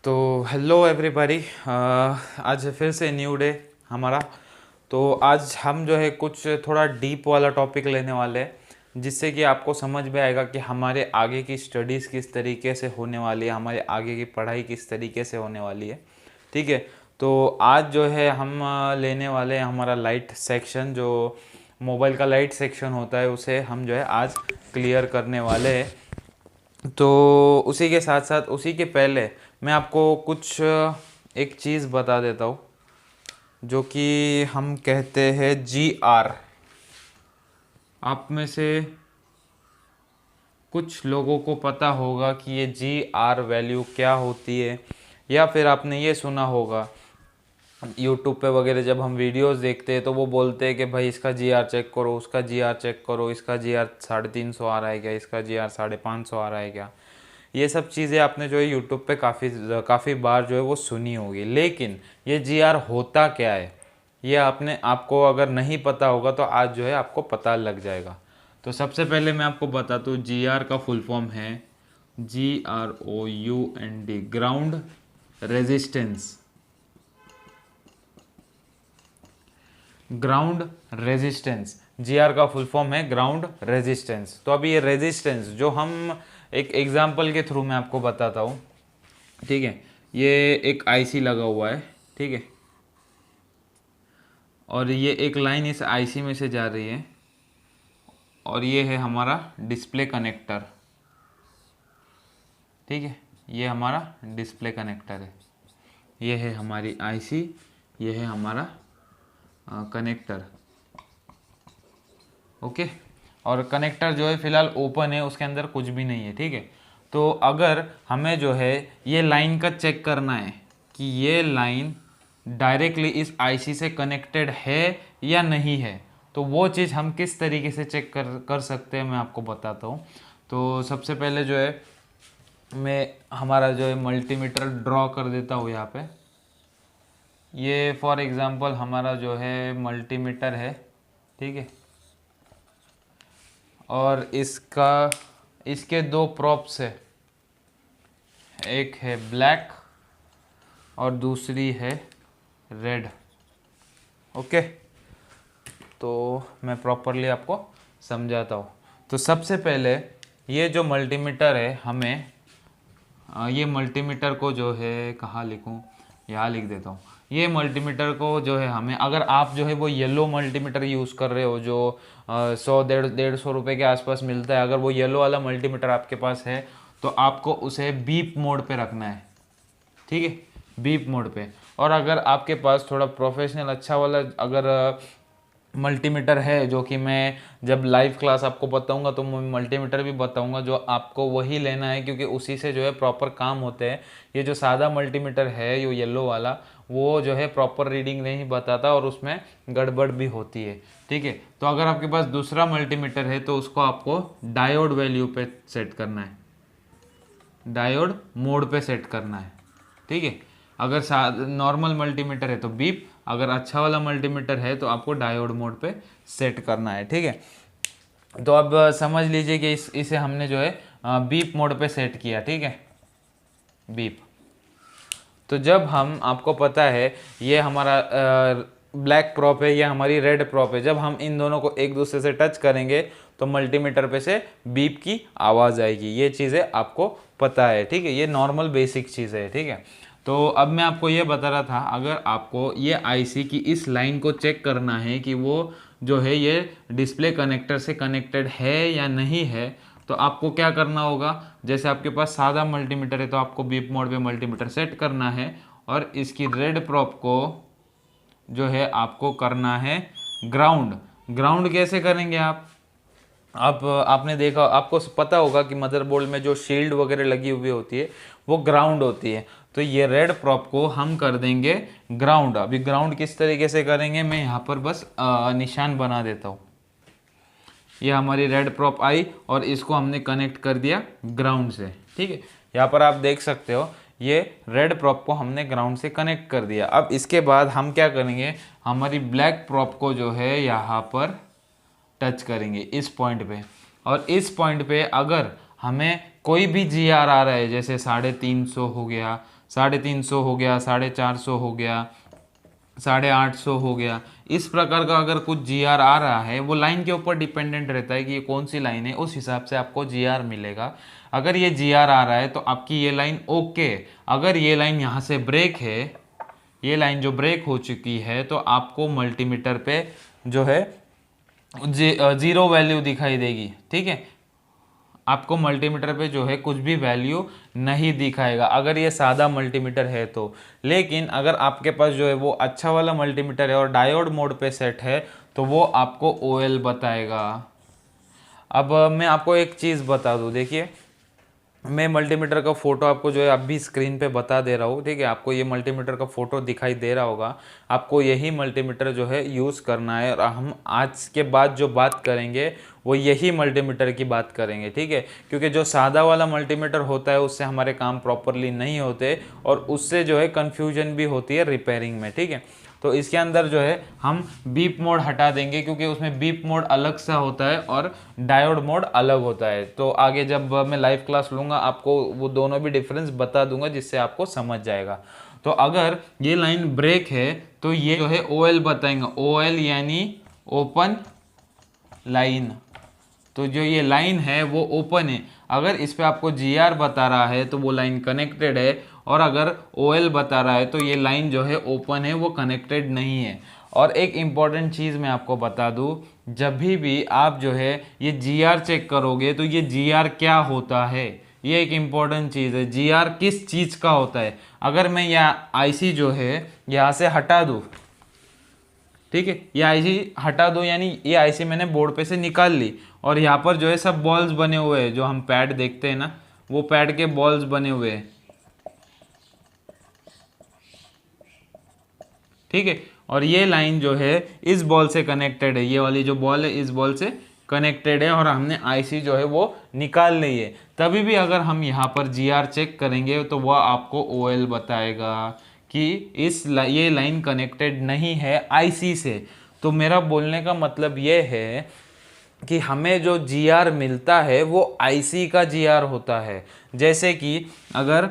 तो hello everybody, आज फिर से न्यू डे हमारा। तो आज हम जो है कुछ थोड़ा डीप वाला टॉपिक लेने वाले हैं, जिससे कि आपको समझ में आएगा कि हमारे आगे की स्टडीज़ किस तरीके से होने वाली है, हमारे आगे की पढ़ाई किस तरीके से होने वाली है। ठीक है। तो आज जो है हम लेने वाले हैं हमारा लाइट सेक्शन, जो मोबाइल का लाइट सेक्शन होता है, उसे हम जो है आज क्लियर करने वाले हैं। तो उसी के साथ साथ उसी के पहले मैं आपको कुछ एक चीज़ बता देता हूँ, जो कि हम कहते हैं GR। आप में से कुछ लोगों को पता होगा कि ये GR वैल्यू क्या होती है, या फिर आपने ये सुना होगा यूट्यूब पे वगैरह जब हम वीडियोस देखते हैं तो वो बोलते हैं कि भाई इसका GR चेक करो, उसका GR चेक करो, इसका GR 350 आ रहा है क्या, इसका GR 550 आ रहा है क्या। ये सब चीज़ें आपने जो है यूट्यूब पे काफ़ी बार जो है वो सुनी होगी, लेकिन ये GR होता क्या है ये आपको अगर नहीं पता होगा तो आज जो है आपको पता लग जाएगा। तो सबसे पहले मैं आपको बताता हूँ, GR का फुल फॉर्म है GROUND, ground resistance. Ground resistance, GR का फुल फॉर्म है ग्राउंड रेजिस्टेंस। तो अभी ये रेजिस्टेंस जो हम एक एग्जांपल के थ्रू मैं आपको बताता हूँ। ठीक है, ये एक IC लगा हुआ है, ठीक है, और ये एक लाइन इस IC में से जा रही है, और ये है हमारा डिस्प्ले कनेक्टर। ठीक है, ये हमारा डिस्प्ले कनेक्टर है, ये है हमारी IC, ये है हमारा कनेक्टर। ओके, और कनेक्टर जो है फिलहाल ओपन है, उसके अंदर कुछ भी नहीं है। ठीक है, तो अगर हमें जो है ये लाइन का चेक करना है कि ये लाइन डायरेक्टली इस IC से कनेक्टेड है या नहीं है, तो वो चीज़ हम किस तरीके से चेक कर सकते हैं मैं आपको बताता हूँ। तो सबसे पहले जो है मैं हमारा जो है मल्टीमीटर ड्रॉ कर देता हूँ यहाँ पे। ये फॉर एग्ज़ाम्पल हमारा जो है मल्टीमीटर है, ठीक है, और इसके दो प्रॉप्स है, एक है ब्लैक और दूसरी है रेड। ओके, तो मैं प्रॉपरली आपको समझाता हूँ। तो सबसे पहले ये जो मल्टीमीटर है हमें ये मल्टीमीटर को जो है कहाँ लिखूँ, यहाँ लिख देता हूँ। ये मल्टीमीटर को जो है हमें, अगर आप जो है वो येलो मल्टीमीटर यूज़ कर रहे हो जो 100-150 रुपये के आसपास मिलता है, अगर वो येलो वाला मल्टीमीटर आपके पास है तो आपको उसे बीप मोड पे रखना है। ठीक है, बीप मोड पे। और अगर आपके पास थोड़ा प्रोफेशनल अच्छा वाला अगर मल्टीमीटर है, जो कि मैं जब लाइव क्लास आपको बताऊंगा तो मैं मल्टीमीटर भी बताऊंगा, जो आपको वही लेना है, क्योंकि उसी से जो है प्रॉपर काम होते हैं। ये जो सादा मल्टीमीटर है ये येलो वाला, वो जो है प्रॉपर रीडिंग नहीं बताता और उसमें गड़बड़ भी होती है। ठीक है, तो अगर आपके पास दूसरा मल्टीमीटर है तो उसको आपको डायोड वैल्यू पे सेट करना है, डायोड मोड पे सेट करना है। ठीक है, अगर नॉर्मल मल्टीमीटर है तो बीप, अगर अच्छा वाला मल्टीमीटर है तो आपको डायोड मोड पे सेट करना है। ठीक है, तो अब समझ लीजिए कि इसे हमने जो है बीप मोड पे सेट किया। ठीक है, बीप। तो जब हम, आपको पता है ये हमारा ब्लैक प्रॉप है, ये हमारी रेड प्रॉप है, जब हम इन दोनों को एक दूसरे से टच करेंगे तो मल्टीमीटर पे से बीप की आवाज़ आएगी। ये चीज़ें आपको पता है। ठीक है, ये नॉर्मल बेसिक चीज़ है। ठीक है, तो अब मैं आपको ये बता रहा था, अगर आपको ये IC की इस लाइन को चेक करना है कि वो जो है ये डिस्प्ले कनेक्टर से कनेक्टेड है या नहीं है, तो आपको क्या करना होगा, जैसे आपके पास सादा मल्टीमीटर है तो आपको बीप मोड पे मल्टीमीटर सेट करना है, और इसकी रेड प्रॉप को जो है आपको करना है ग्राउंड। ग्राउंड कैसे करेंगे आप आपने देखा, आपको पता होगा कि मदरबोर्ड में जो शील्ड वगैरह लगी हुई होती है वो ग्राउंड होती है। तो ये रेड प्रॉप को हम कर देंगे ग्राउंड। अभी ग्राउंड किस तरीके से करेंगे, मैं यहाँ पर बस निशान बना देता हूँ। ये हमारी रेड प्रॉप आई और इसको हमने कनेक्ट कर दिया ग्राउंड से। ठीक है, यहाँ पर आप देख सकते हो ये रेड प्रॉप को हमने ग्राउंड से कनेक्ट कर दिया। अब इसके बाद हम क्या करेंगे, हमारी ब्लैक प्रॉप को जो है यहाँ पर टच करेंगे इस पॉइंट पे, और इस पॉइंट पे अगर हमें कोई भी जी आर आ रहा है, जैसे 350 हो गया, 350 हो गया, 450 हो गया, 850 हो गया, इस प्रकार का अगर कुछ जी आर आ रहा है, वो लाइन के ऊपर डिपेंडेंट रहता है कि ये कौन सी लाइन है, उस हिसाब से आपको जी आर मिलेगा। अगर ये जी आर आ रहा है तो आपकी ये लाइन ओके। अगर ये लाइन यहाँ से ब्रेक है, ये लाइन जो ब्रेक हो चुकी है, तो आपको मल्टीमीटर पे जो है जीरो वैल्यू दिखाई देगी। ठीक है, आपको मल्टीमीटर पे जो है कुछ भी वैल्यू नहीं दिखाएगा अगर ये सादा मल्टीमीटर है तो। लेकिन अगर आपके पास जो है वो अच्छा वाला मल्टीमीटर है और डायोड मोड पे सेट है, तो वो आपको OL बताएगा। अब मैं आपको एक चीज़ बता दूं, देखिए मैं मल्टीमीटर का फ़ोटो आपको जो है अभी स्क्रीन पे बता दे रहा हूँ। ठीक है, आपको ये मल्टीमीटर का फ़ोटो दिखाई दे रहा होगा। आपको यही मल्टीमीटर जो है यूज़ करना है, और हम आज के बाद जो बात करेंगे वो यही मल्टीमीटर की बात करेंगे। ठीक है, क्योंकि जो सादा वाला मल्टीमीटर होता है उससे हमारे काम प्रॉपरली नहीं होते, और उससे जो है कन्फ्यूजन भी होती है रिपेयरिंग में। ठीक है, तो इसके अंदर जो है हम बीप मोड हटा देंगे, क्योंकि उसमें बीप मोड अलग सा होता है और डायोड मोड अलग होता है। तो आगे जब मैं लाइव क्लास लूँगा आपको वो दोनों भी डिफरेंस बता दूंगा, जिससे आपको समझ जाएगा। तो अगर ये लाइन ब्रेक है तो ये जो है OL बताएंगे, OL यानी ओपन लाइन। तो जो ये लाइन है वो ओपन है। अगर इस पे आपको GR बता रहा है तो वो लाइन कनेक्टेड है, और अगर OL बता रहा है तो ये लाइन जो है ओपन है, वो कनेक्टेड नहीं है। और एक इम्पॉर्टेंट चीज़ मैं आपको बता दूं, जब भी आप जो है ये GR चेक करोगे तो ये GR क्या होता है, ये एक इम्पॉर्टेंट चीज़ है। GR किस चीज़ का होता है। अगर मैं यह IC जो है यहाँ से हटा दूँ, ठीक है, ये IC हटा दो, यानी ये IC मैंने बोर्ड पे से निकाल ली, और यहाँ पर जो है सब बॉल्स बने हुए हैं, जो हम पैड देखते हैं ना, वो पैड के बॉल्स बने हुए हैं। ठीक है, और ये लाइन जो है इस बॉल से कनेक्टेड है, ये वाली जो बॉल है इस बॉल से कनेक्टेड है, और हमने IC जो है वो निकाल ली है। तभी भी अगर हम यहाँ पर GR चेक करेंगे तो वह आपको OL बताएगा कि ये लाइन कनेक्टेड नहीं है IC से। तो मेरा बोलने का मतलब ये है कि हमें जो GR मिलता है वो IC का GR होता है। जैसे कि अगर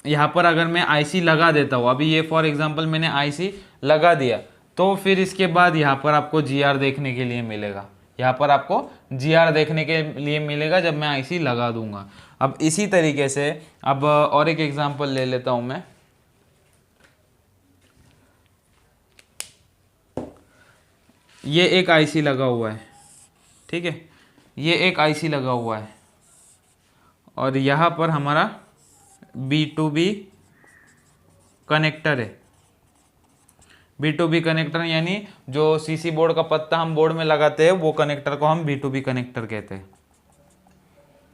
यहाँ पर अगर मैं IC लगा देता हूँ, अभी ये फॉर एग्जांपल मैंने IC लगा दिया, तो फिर इसके बाद यहाँ पर आपको GR देखने के लिए मिलेगा, यहाँ पर आपको GR देखने के लिए मिलेगा जब मैं IC लगा दूंगा। अब इसी तरीके से अब और एक एग्जांपल ले लेता हूँ मैं। ये एक IC लगा हुआ है, ठीक है, ये एक IC लगा हुआ है, और यहाँ पर हमारा B2B कनेक्टर है। B2B कनेक्टर यानी जो CC बोर्ड का पत्ता हम बोर्ड में लगाते हैं वो कनेक्टर को हम B2B कनेक्टर कहते हैं।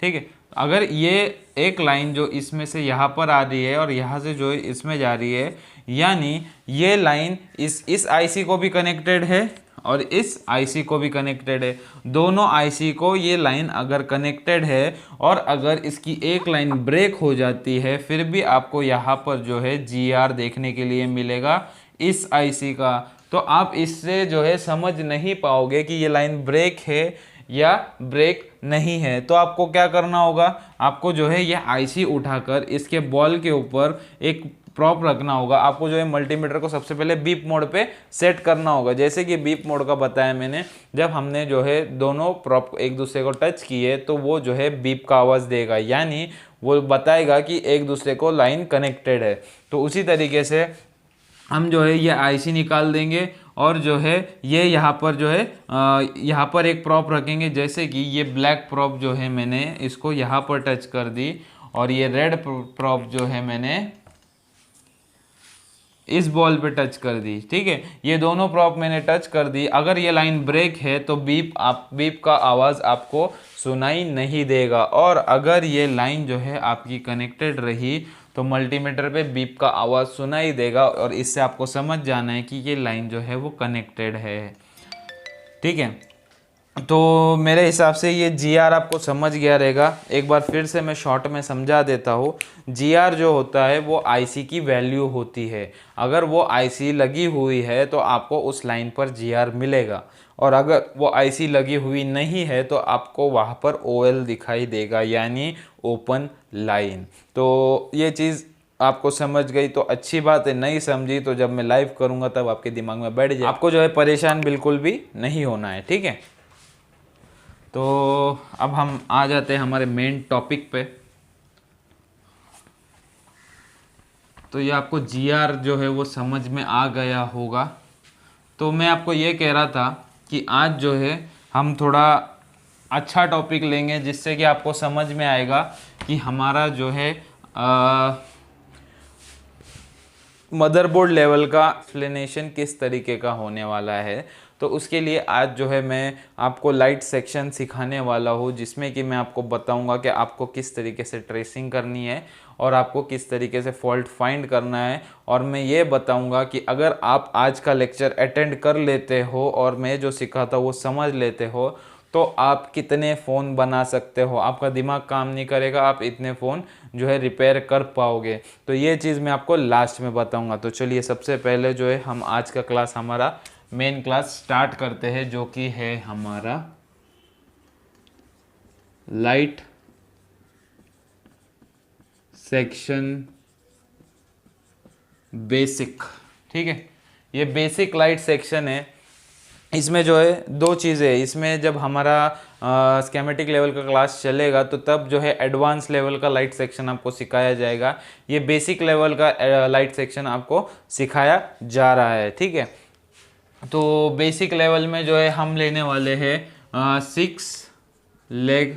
ठीक है, अगर ये एक लाइन जो इसमें से यहाँ पर आ रही है और यहाँ से जो इसमें जा रही है, यानी ये लाइन इस IC को भी कनेक्टेड है और इस IC को भी कनेक्टेड है। दोनों IC को ये लाइन अगर कनेक्टेड है, और अगर इसकी एक लाइन ब्रेक हो जाती है, फिर भी आपको यहाँ पर जो है GR देखने के लिए मिलेगा इस IC का। तो आप इससे जो है समझ नहीं पाओगे कि ये लाइन ब्रेक है या ब्रेक नहीं है। तो आपको क्या करना होगा, आपको जो है ये IC उठाकर इसके बॉल के ऊपर एक प्रॉप रखना होगा। आपको जो है मल्टीमीटर को सबसे पहले बीप मोड पे सेट करना होगा। जैसे कि बीप मोड का बताया मैंने, जब हमने जो है दोनों प्रॉप एक दूसरे को टच किए तो वो जो है बीप का आवाज़ देगा, यानी वो बताएगा कि एक दूसरे को लाइन कनेक्टेड है। तो उसी तरीके से हम जो है ये IC निकाल देंगे, और जो है ये यहाँ पर जो है यहाँ पर एक प्रॉप रखेंगे। जैसे कि ये ब्लैक प्रॉप जो है मैंने इसको यहाँ पर टच कर दी, और ये रेड प्रॉप जो है मैंने इस बॉल पे टच कर दी। ठीक है, ये दोनों प्रॉप मैंने टच कर दी। अगर ये लाइन ब्रेक है तो बीप का आवाज़ आपको सुनाई नहीं देगा, और अगर ये लाइन जो है आपकी कनेक्टेड रही तो मल्टीमीटर पे बीप का आवाज़ सुनाई देगा, और इससे आपको समझ जाना है कि ये लाइन जो है वो कनेक्टेड है। ठीक है, तो मेरे हिसाब से ये जी आर आपको समझ गया रहेगा। एक बार फिर से मैं शॉर्ट में समझा देता हूँ। जी आर जो होता है वो आईसी की वैल्यू होती है। अगर वो आईसी लगी हुई है तो आपको उस लाइन पर जी आर मिलेगा, और अगर वो आईसी लगी हुई नहीं है तो आपको वहाँ पर ओएल दिखाई देगा, यानी ओपन लाइन। तो ये चीज़ आपको समझ गई तो अच्छी बात है, नहीं समझी तो जब मैं लाइव करूँगा तब आपके दिमाग में बैठ जाए। आपको जो है परेशान बिल्कुल भी नहीं होना है, ठीक है। तो अब हम आ जाते हैं हमारे मेन टॉपिक पे। तो ये आपको जीआर जो है वो समझ में आ गया होगा। तो मैं आपको ये कह रहा था कि आज जो है हम थोड़ा अच्छा टॉपिक लेंगे, जिससे कि आपको समझ में आएगा कि हमारा जो है मदरबोर्ड लेवल का एक्सप्लेनेशन किस तरीके का होने वाला है। तो उसके लिए आज जो है मैं आपको लाइट सेक्शन सिखाने वाला हूँ, जिसमें कि मैं आपको बताऊंगा कि आपको किस तरीके से ट्रेसिंग करनी है और आपको किस तरीके से फॉल्ट फाइंड करना है। और मैं ये बताऊंगा कि अगर आप आज का लेक्चर अटेंड कर लेते हो और मैं जो सिखाता वो समझ लेते हो तो आप कितने फ़ोन बना सकते हो, आपका दिमाग काम नहीं करेगा, आप इतने फ़ोन जो है रिपेयर कर पाओगे। तो ये चीज़ मैं आपको लास्ट में बताऊंगा। तो चलिए सबसे पहले जो है हम आज का क्लास, हमारा मेन क्लास स्टार्ट करते हैं, जो कि है हमारा लाइट सेक्शन बेसिक। ठीक है, ये बेसिक लाइट सेक्शन है। इसमें जो है दो चीज़ें, इसमें जब हमारा स्केमेटिक लेवल का क्लास चलेगा तो तब जो है एडवांस लेवल का लाइट सेक्शन आपको सिखाया जाएगा। ये बेसिक लेवल का लाइट सेक्शन आपको सिखाया जा रहा है, ठीक है। तो बेसिक लेवल में जो है हम लेने वाले हैं 6 लेग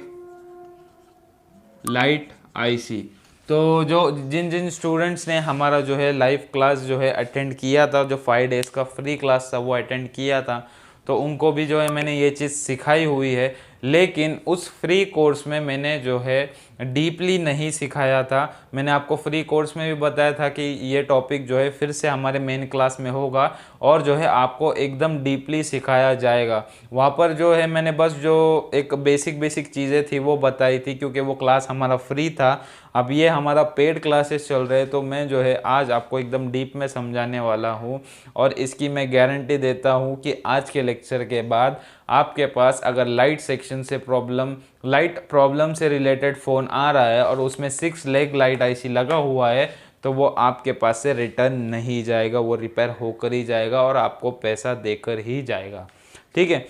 लाइट आईसी। तो जो जिन जिन स्टूडेंट्स ने हमारा जो है लाइव क्लास जो है अटेंड किया था, जो 5 डेज़ का फ्री क्लास था वो अटेंड किया था, तो उनको भी जो है मैंने ये चीज़ सिखाई हुई है। लेकिन उस फ्री कोर्स में मैंने जो है डीपली नहीं सिखाया था। मैंने आपको फ्री कोर्स में भी बताया था कि ये टॉपिक जो है फिर से हमारे मेन क्लास में होगा और जो है आपको एकदम डीपली सिखाया जाएगा। वहाँ पर जो है मैंने बस जो एक बेसिक चीज़ें थी वो बताई थी, क्योंकि वो क्लास हमारा फ्री था। अब ये हमारा पेड क्लासेस चल रहे हैं, तो मैं जो है आज आपको एकदम डीप में समझाने वाला हूँ। और इसकी मैं गारंटी देता हूँ कि आज के लेक्चर के बाद आपके पास अगर लाइट सेक्शन से लाइट प्रॉब्लम से रिलेटेड फ़ोन आ रहा है और उसमें 6 लेग लाइट आईसी लगा हुआ है, तो वो आपके पास से रिटर्न नहीं जाएगा, वो रिपेयर होकर ही जाएगा और आपको पैसा देकर ही जाएगा, ठीक है।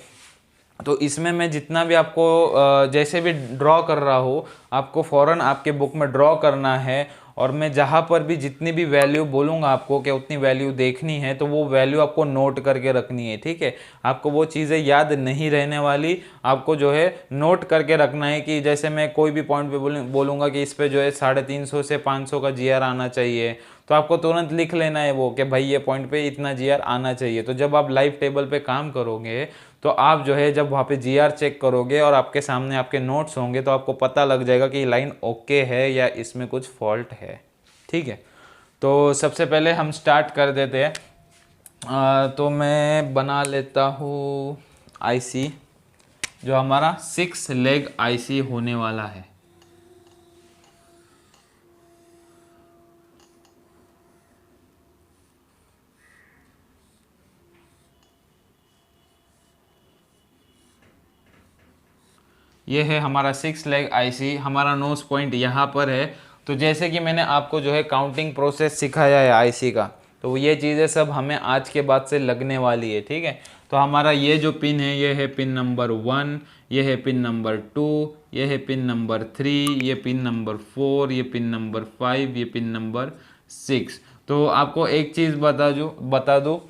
तो इसमें मैं जितना भी आपको जैसे भी ड्रॉ कर रहा हूँ, आपको फ़ौरन आपके बुक में ड्रॉ करना है। और मैं जहाँ पर भी जितनी भी वैल्यू बोलूँगा आपको कि उतनी वैल्यू देखनी है, तो वो वैल्यू आपको नोट करके रखनी है, ठीक है। आपको वो चीज़ें याद नहीं रहने वाली, आपको जो है नोट करके रखना है। कि जैसे मैं कोई भी पॉइंट पे बोलूँगा कि इस पे जो है 350 से 500 का जीआर आना चाहिए, तो आपको तुरंत लिख लेना है वो कि भाई ये पॉइंट पे इतना जीआर आना चाहिए। तो जब आप लाइव टेबल पे काम करोगे तो आप जो है जब वहाँ पे जीआर चेक करोगे और आपके सामने आपके नोट्स होंगे, तो आपको पता लग जाएगा कि लाइन ओके है या इसमें कुछ फॉल्ट है, ठीक है। तो सबसे पहले हम स्टार्ट कर देते हैं। तो मैं बना लेता हूँ आईसी, जो हमारा 6 लेग आईसी होने वाला है। ये है हमारा 6 लेग आईसी। हमारा नोज पॉइंट यहाँ पर है। तो जैसे कि मैंने आपको जो है काउंटिंग प्रोसेस सिखाया है आईसी का, तो ये चीज़ें सब हमें आज के बाद से लगने वाली है, ठीक है। तो हमारा ये जो पिन है, ये है पिन नंबर 1, ये है पिन नंबर 2, ये है पिन नंबर 3, ये पिन नंबर 4, ये पिन नंबर 5, ये पिन नंबर 6। तो आपको एक चीज़ बता दूँ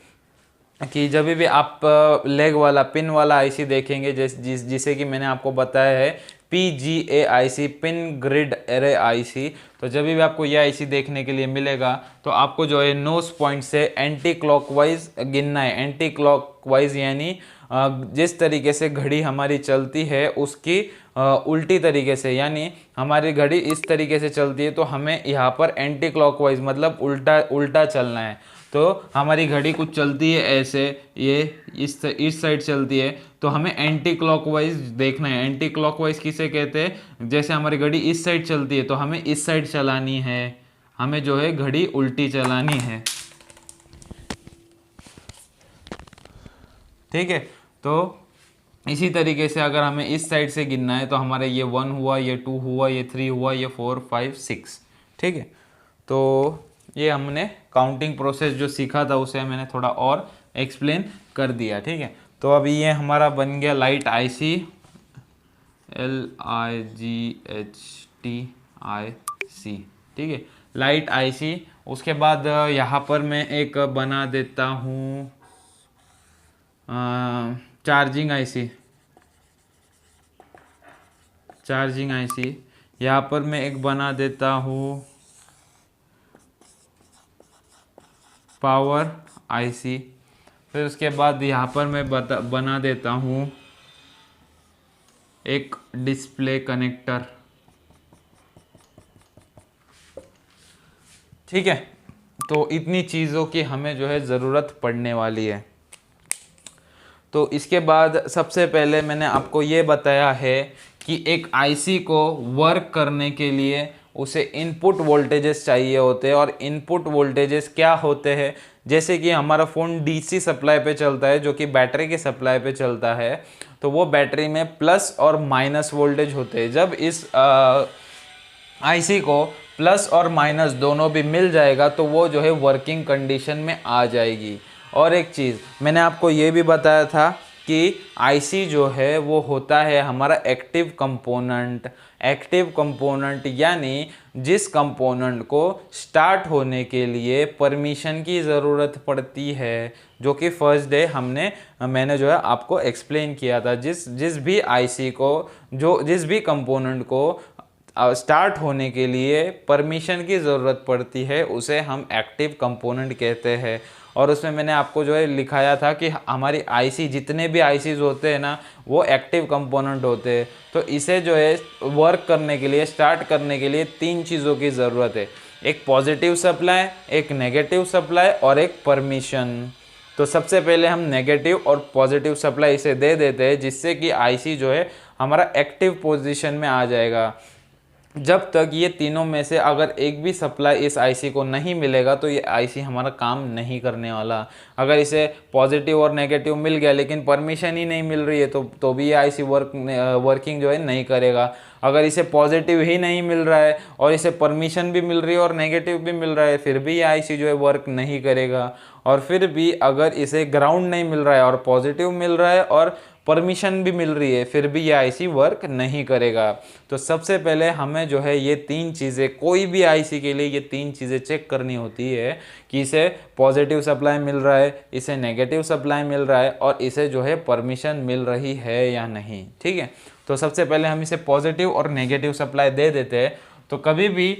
कि जब भी आप लेग वाला पिन वाला आईसी देखेंगे, जिसे कि मैंने आपको बताया है PGA IC, pin grid array IC, तो जब भी आपको यह आईसी देखने के लिए मिलेगा तो आपको जो है नोज पॉइंट से एंटी क्लॉकवाइज गिनना है। एंटी क्लॉकवाइज यानी जिस तरीके से घड़ी हमारी चलती है उसकी उल्टी तरीके से, यानी हमारी घड़ी इस तरीके से चलती है तो हमें यहाँ पर एंटी क्लॉकवाइज मतलब उल्टा उल्टा चलना है। तो हमारी घड़ी कुछ चलती है ऐसे, ये इस साइड चलती है, तो हमें एंटी क्लॉकवाइज देखना है। एंटी क्लॉकवाइज किसे कहते हैं? जैसे हमारी घड़ी इस साइड चलती है तो हमें इस साइड चलानी है, हमें जो है घड़ी उल्टी चलानी है। ठीक है, तो इसी तरीके से अगर हमें इस साइड से गिनना है तो हमारे ये 1 हुआ, ये 2 हुआ, ये 3 हुआ, ये 4 5 6। ठीक है, तो ये हमने काउंटिंग प्रोसेस जो सीखा था उसे मैंने थोड़ा और एक्सप्लेन कर दिया। ठीक है, तो अभी ये हमारा बन गया लाइट आईसी, LIGHTIC। ठीक है, लाइट आईसी। उसके बाद यहाँ पर मैं एक बना देता हूँ चार्जिंग आईसी। चार्जिंग आईसी यहाँ पर मैं एक बना देता हूँ पावर आईसी। फिर उसके बाद यहाँ पर मैं बना देता हूँ एक डिस्प्ले कनेक्टर। ठीक है, तो इतनी चीज़ों की हमें जो है ज़रूरत पड़ने वाली है। तो इसके बाद सबसे पहले मैंने आपको ये बताया है कि एक आईसी को वर्क करने के लिए उसे इनपुट वोल्टेजेस चाहिए होते हैं। और इनपुट वोल्टेजेस क्या होते हैं? जैसे कि हमारा फ़ोन डीसी सप्लाई पे चलता है, जो कि बैटरी के सप्लाई पे चलता है, तो वो बैटरी में प्लस और माइनस वोल्टेज होते हैं। जब इस आईसी को प्लस और माइनस दोनों भी मिल जाएगा तो वो जो है वर्किंग कंडीशन में आ जाएगी। और एक चीज़ मैंने आपको ये भी बताया था कि आईसी जो है वो होता है हमारा एक्टिव कंपोनेंट। एक्टिव कंपोनेंट यानी जिस कंपोनेंट को स्टार्ट होने के लिए परमिशन की ज़रूरत पड़ती है, जो कि फर्स्ट डे मैंने जो है आपको एक्सप्लेन किया था। जिस भी आईसी को, जिस भी कंपोनेंट को स्टार्ट होने के लिए परमिशन की ज़रूरत पड़ती है, उसे हम एक्टिव कंपोनेंट कहते हैं। और उसमें मैंने आपको जो है लिखाया था कि हमारी आईसी, जितने भी आईसीज होते हैं ना, वो एक्टिव कंपोनेंट होते हैं। तो इसे जो है वर्क करने के लिए, स्टार्ट करने के लिए 3 चीज़ों की ज़रूरत है। एक पॉजिटिव सप्लाई, एक नेगेटिव सप्लाई और एक परमिशन। तो सबसे पहले हम नेगेटिव और पॉजिटिव सप्लाई इसे दे देते हैं, जिससे कि आईसी जो है हमारा एक्टिव पोजीशन में आ जाएगा। जब तक ये तीनों में से अगर एक भी सप्लाई इस आईसी को नहीं मिलेगा तो ये आईसी हमारा काम नहीं करने वाला। अगर इसे पॉजिटिव और नेगेटिव मिल गया लेकिन परमिशन ही नहीं मिल रही है तो भी ये आईसी वर्किंग जो है नहीं करेगा। अगर इसे पॉजिटिव ही नहीं मिल रहा है और इसे परमिशन भी मिल रही है और नेगेटिव भी मिल रहा है, फिर भी ये आईसी जो है वर्क नहीं करेगा। और फिर भी अगर इसे ग्राउंड नहीं मिल रहा है और पॉजिटिव मिल रहा है और परमिशन भी मिल रही है, फिर भी ये आईसी वर्क नहीं करेगा। तो सबसे पहले हमें जो है ये 3 चीज़ें, कोई भी आईसी के लिए ये 3 चीज़ें चेक करनी होती है कि इसे पॉजिटिव सप्लाई मिल रहा है, इसे नेगेटिव सप्लाई मिल रहा है और इसे जो है परमिशन मिल रही है या नहीं। ठीक है, तो सबसे पहले हम इसे पॉजिटिव और नेगेटिव सप्लाई दे देते हैं। तो कभी भी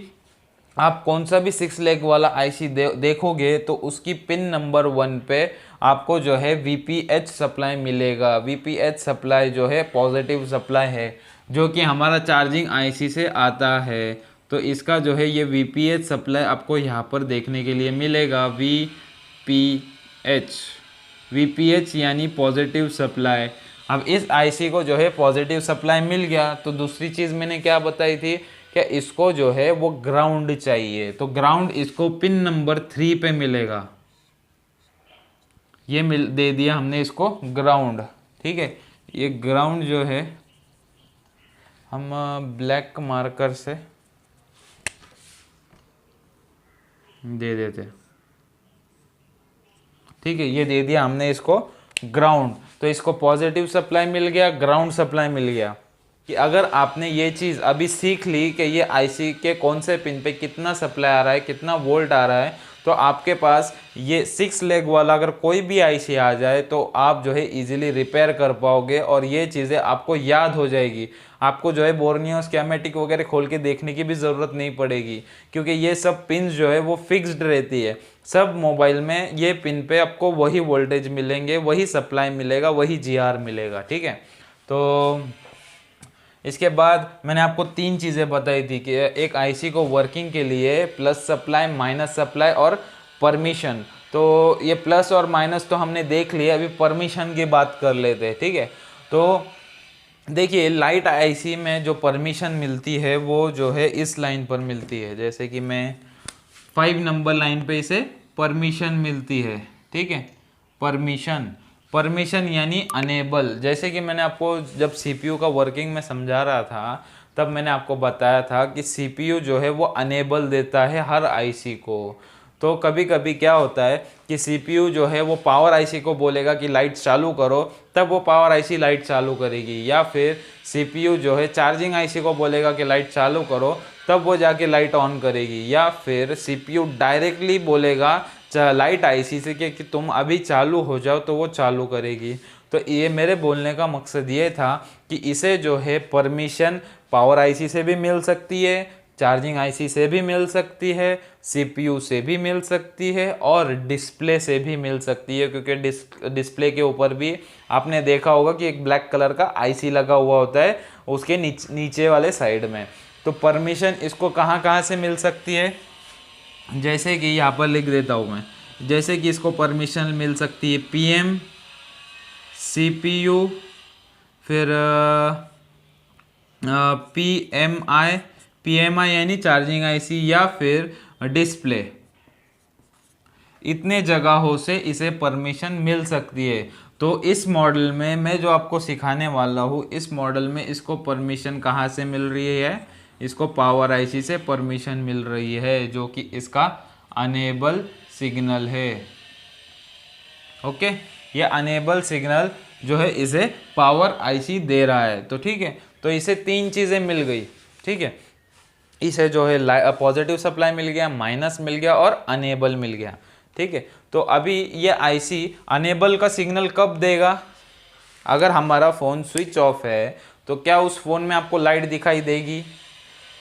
आप कौन सा भी 6 लेग वाला आईसी देखोगे तो उसकी पिन नंबर 1 पे आपको जो है VPH सप्लाई मिलेगा। VPH सप्लाई जो है पॉजिटिव सप्लाई है, जो कि हमारा चार्जिंग आईसी से आता है। तो इसका जो है ये VPH सप्लाई आपको यहाँ पर देखने के लिए मिलेगा। VPH यानी पॉजिटिव सप्लाई। अब इस आईसी को जो है पॉजिटिव सप्लाई मिल गया, तो दूसरी चीज़ मैंने क्या बताई थी कि इसको जो है वो ग्राउंड चाहिए। तो ग्राउंड इसको पिन नंबर 3 पे मिलेगा। ये दे दिया हमने इसको ग्राउंड। ठीक है, ये ग्राउंड जो है हम ब्लैक मार्कर से दे देते। ठीक है, ये दे दिया हमने इसको ग्राउंड। तो इसको पॉजिटिव सप्लाई मिल गया, ग्राउंड सप्लाई मिल गया। कि अगर आपने ये चीज़ अभी सीख ली कि ये आईसी के कौन से पिन पे कितना सप्लाई आ रहा है, कितना वोल्ट आ रहा है, तो आपके पास ये 6 लेग वाला अगर कोई भी आईसी आ जाए तो आप जो है इजीली रिपेयर कर पाओगे और ये चीज़ें आपको याद हो जाएगी। आपको जो है बोर्नियो स्कीमेटिक वगैरह खोल के देखने की भी ज़रूरत नहीं पड़ेगी, क्योंकि ये सब पिन जो है वो फिक्स्ड रहती है। सब मोबाइल में ये पिन पे आपको वही वोल्टेज मिलेंगे, वही सप्लाई मिलेगा, वही GR मिलेगा। ठीक है, तो इसके बाद मैंने आपको 3 चीज़ें बताई थी कि एक आईसी को वर्किंग के लिए प्लस सप्लाई, माइनस सप्लाई और परमिशन। तो ये प्लस और माइनस तो हमने देख लिया, अभी परमिशन की बात कर लेते हैं, ठीक है। तो देखिए लाइट आईसी में जो परमिशन मिलती है वो जो है इस लाइन पर मिलती है, जैसे कि मैं 5 नंबर लाइन पे इसे परमिशन मिलती है, ठीक है। परमिशन, परमिशन यानी अनेबल। जैसे कि मैंने आपको जब सीपीयू का वर्किंग में समझा रहा था तब मैंने आपको बताया था कि सीपीयू जो है वो अनेबल देता है हर आईसी को। तो कभी कभी क्या होता है कि सीपीयू जो है वो पावर आईसी को बोलेगा कि लाइट चालू करो, तब वो पावर आईसी लाइट चालू करेगी, या फिर सीपीयू जो है चार्जिंग आईसी को बोलेगा कि लाइट चालू करो, तब वो जाके लाइट ऑन करेगी, या फिर सीपीयू डायरेक्टली बोलेगा लाइट आईसी से कि तुम अभी चालू हो जाओ, तो वो चालू करेगी। तो ये मेरे बोलने का मकसद ये था कि इसे जो है परमिशन पावर आईसी से भी मिल सकती है, चार्जिंग आईसी से भी मिल सकती है, सीपीयू से भी मिल सकती है, और डिस्प्ले से भी मिल सकती है, क्योंकि डिस्प्ले के ऊपर भी आपने देखा होगा कि एक ब्लैक कलर का आईसी लगा हुआ होता है उसके नीचे वाले साइड में। तो परमिशन इसको कहाँ कहाँ से मिल सकती है, जैसे कि यहाँ पर लिख देता हूँ मैं, जैसे कि इसको परमिशन मिल सकती है पीएम, सीपीयू, फिर पीएमआई, पीएमआई यानी चार्जिंग आईसी, या फिर डिस्प्ले। इतने जगहों से इसे परमिशन मिल सकती है। तो इस मॉडल में मैं जो आपको सिखाने वाला हूँ, इस मॉडल में इसको परमिशन कहाँ से मिल रही है, इसको पावर आईसी से परमिशन मिल रही है, जो कि इसका अनेबल सिग्नल है। ओके, ये अनेबल सिग्नल जो है इसे पावर आईसी दे रहा है। तो ठीक है, तो इसे 3 चीज़ें मिल गई, ठीक है। इसे जो है पॉजिटिव सप्लाई मिल गया, माइनस मिल गया और अनेबल मिल गया, ठीक है। तो अभी ये आईसी अनेबल का सिग्नल कब देगा, अगर हमारा फ़ोन स्विच ऑफ है तो क्या उस फ़ोन में आपको लाइट दिखाई देगी?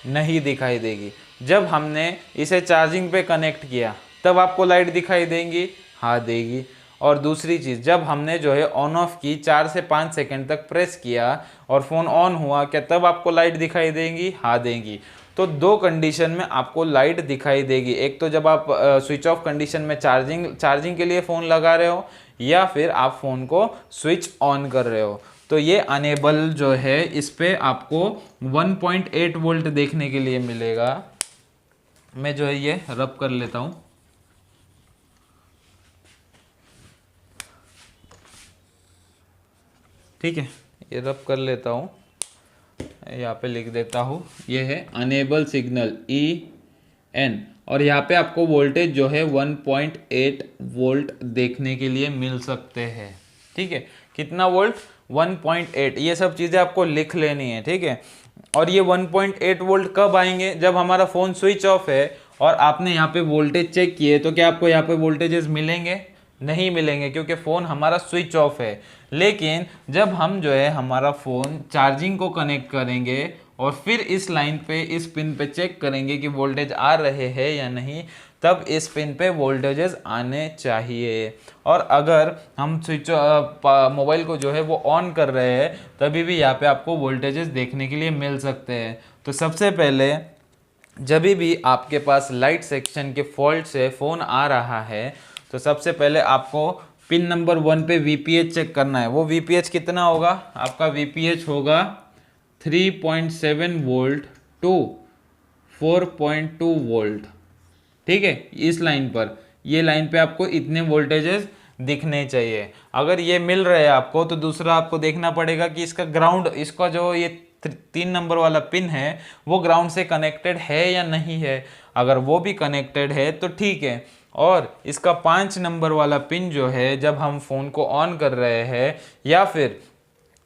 नहीं दिखाई देगी। जब हमने इसे चार्जिंग पे कनेक्ट किया तब आपको लाइट दिखाई देंगी? हाँ देगी। और दूसरी चीज़, जब हमने जो है ऑन ऑफ की 4 से 5 सेकंड तक प्रेस किया और फ़ोन ऑन हुआ, क्या तब आपको लाइट दिखाई देंगी? हाँ देंगी। तो 2 कंडीशन में आपको लाइट दिखाई देगी, एक तो जब आप स्विच ऑफ कंडीशन में चार्जिंग के लिए फ़ोन लगा रहे हो, या फिर आप फ़ोन को स्विच ऑन कर रहे हो। तो ये अनेबल जो है इस पे आपको 1.8 वोल्ट देखने के लिए मिलेगा। मैं जो है ये रब कर लेता हूँ। ठीक है, ये रब कर लेता हूँ, यहाँ पे लिख देता हूँ, ये है अनेबल सिग्नल EN, और यहाँ पे आपको वोल्टेज जो है 1.8 वोल्ट देखने के लिए मिल सकते हैं। ठीक है, कितना वोल्ट? 1.8। ये सब चीज़ें आपको लिख लेनी है, ठीक है। और ये 1.8 वोल्ट कब आएंगे? जब हमारा फ़ोन स्विच ऑफ है और आपने यहाँ पे वोल्टेज चेक किए, तो क्या आपको यहाँ पे वोल्टेजेस मिलेंगे? नहीं मिलेंगे, क्योंकि फ़ोन हमारा स्विच ऑफ है। लेकिन जब हम जो है हमारा फ़ोन चार्जिंग को कनेक्ट करेंगे और फिर इस लाइन पे, इस पिन पे चेक करेंगे कि वोल्टेज आ रहे हैं या नहीं, तब इस पिन पे वोल्टेजेस आने चाहिए। और अगर हम स्विच मोबाइल को जो है वो ऑन कर रहे हैं, तभी भी यहाँ पे आपको वोल्टेजेस देखने के लिए मिल सकते हैं। तो सबसे पहले जब भी आपके पास लाइट सेक्शन के फॉल्ट से फ़ोन आ रहा है, तो सबसे पहले आपको पिन नंबर 1 पे VPH चेक करना है। वो VPH कितना होगा? आपका VPH होगा 3.7 वोल्ट टू 4.2 वोल्ट। ठीक है, इस लाइन पर, ये लाइन पे आपको इतने वोल्टेजेस दिखने चाहिए। अगर ये मिल रहे हैं आपको, तो दूसरा आपको देखना पड़ेगा कि इसका ग्राउंड, इसका जो ये 3 नंबर वाला पिन है वो ग्राउंड से कनेक्टेड है या नहीं है। अगर वो भी कनेक्टेड है तो ठीक है। और इसका 5 नंबर वाला पिन जो है, जब हम फ़ोन को ऑन कर रहे हैं या फिर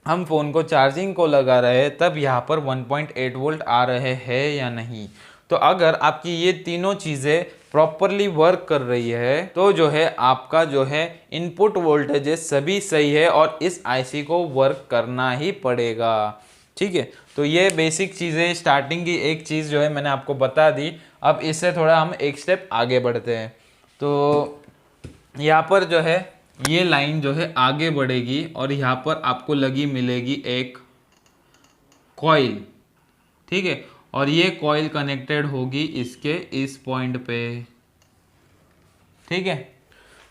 हम फ़ोन को चार्जिंग को लगा रहे हैं, तब यहाँ पर 1.8 वोल्ट आ रहे हैं या नहीं। तो अगर आपकी ये तीनों चीज़ें प्रॉपरली वर्क कर रही है, तो जो है आपका जो है इनपुट वोल्टेजेस सभी सही है और इस आईसी को वर्क करना ही पड़ेगा। ठीक है, तो ये बेसिक चीज़ें, स्टार्टिंग की एक चीज़ जो है मैंने आपको बता दी। अब इससे थोड़ा हम एक स्टेप आगे बढ़ते हैं। तो यहाँ पर जो है ये लाइन जो है आगे बढ़ेगी और यहाँ पर आपको लगी मिलेगी एक कॉइल। ठीक है, और ये कॉइल कनेक्टेड होगी इसके इस पॉइंट पे। ठीक है,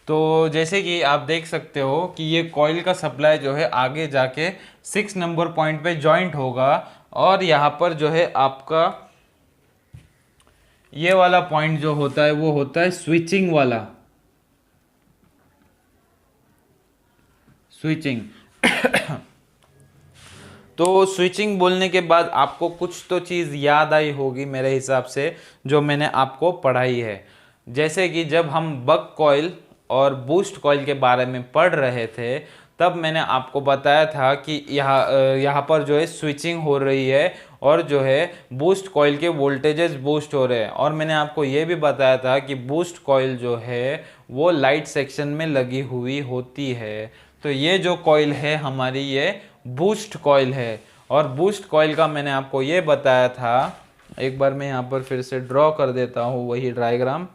तो जैसे कि आप देख सकते हो कि ये कॉइल का सप्लाई जो है आगे जाके 6 नंबर पॉइंट पे जॉइंट होगा, और यहाँ पर जो है आपका ये वाला पॉइंट जो होता है वो होता है स्विचिंग वाला, स्विचिंग। तो स्विचिंग बोलने के बाद आपको कुछ तो चीज़ याद आई होगी मेरे हिसाब से, जो मैंने आपको पढ़ाई है। जैसे कि जब हम बक कॉइल और बूस्ट कॉइल के बारे में पढ़ रहे थे, तब मैंने आपको बताया था कि यहाँ पर जो है स्विचिंग हो रही है और जो है बूस्ट कॉइल के वोल्टेजेस बूस्ट हो रहे हैं। और मैंने आपको ये भी बताया था कि बूस्ट कॉइल जो है वो लाइट सेक्शन में लगी हुई होती है। तो ये जो कॉइल है हमारी, ये बूस्ट कॉइल है। और बूस्ट कॉइल का मैंने आपको ये बताया था, एक बार मैं यहाँ पर फिर से ड्रॉ कर देता हूँ वही डायग्राम।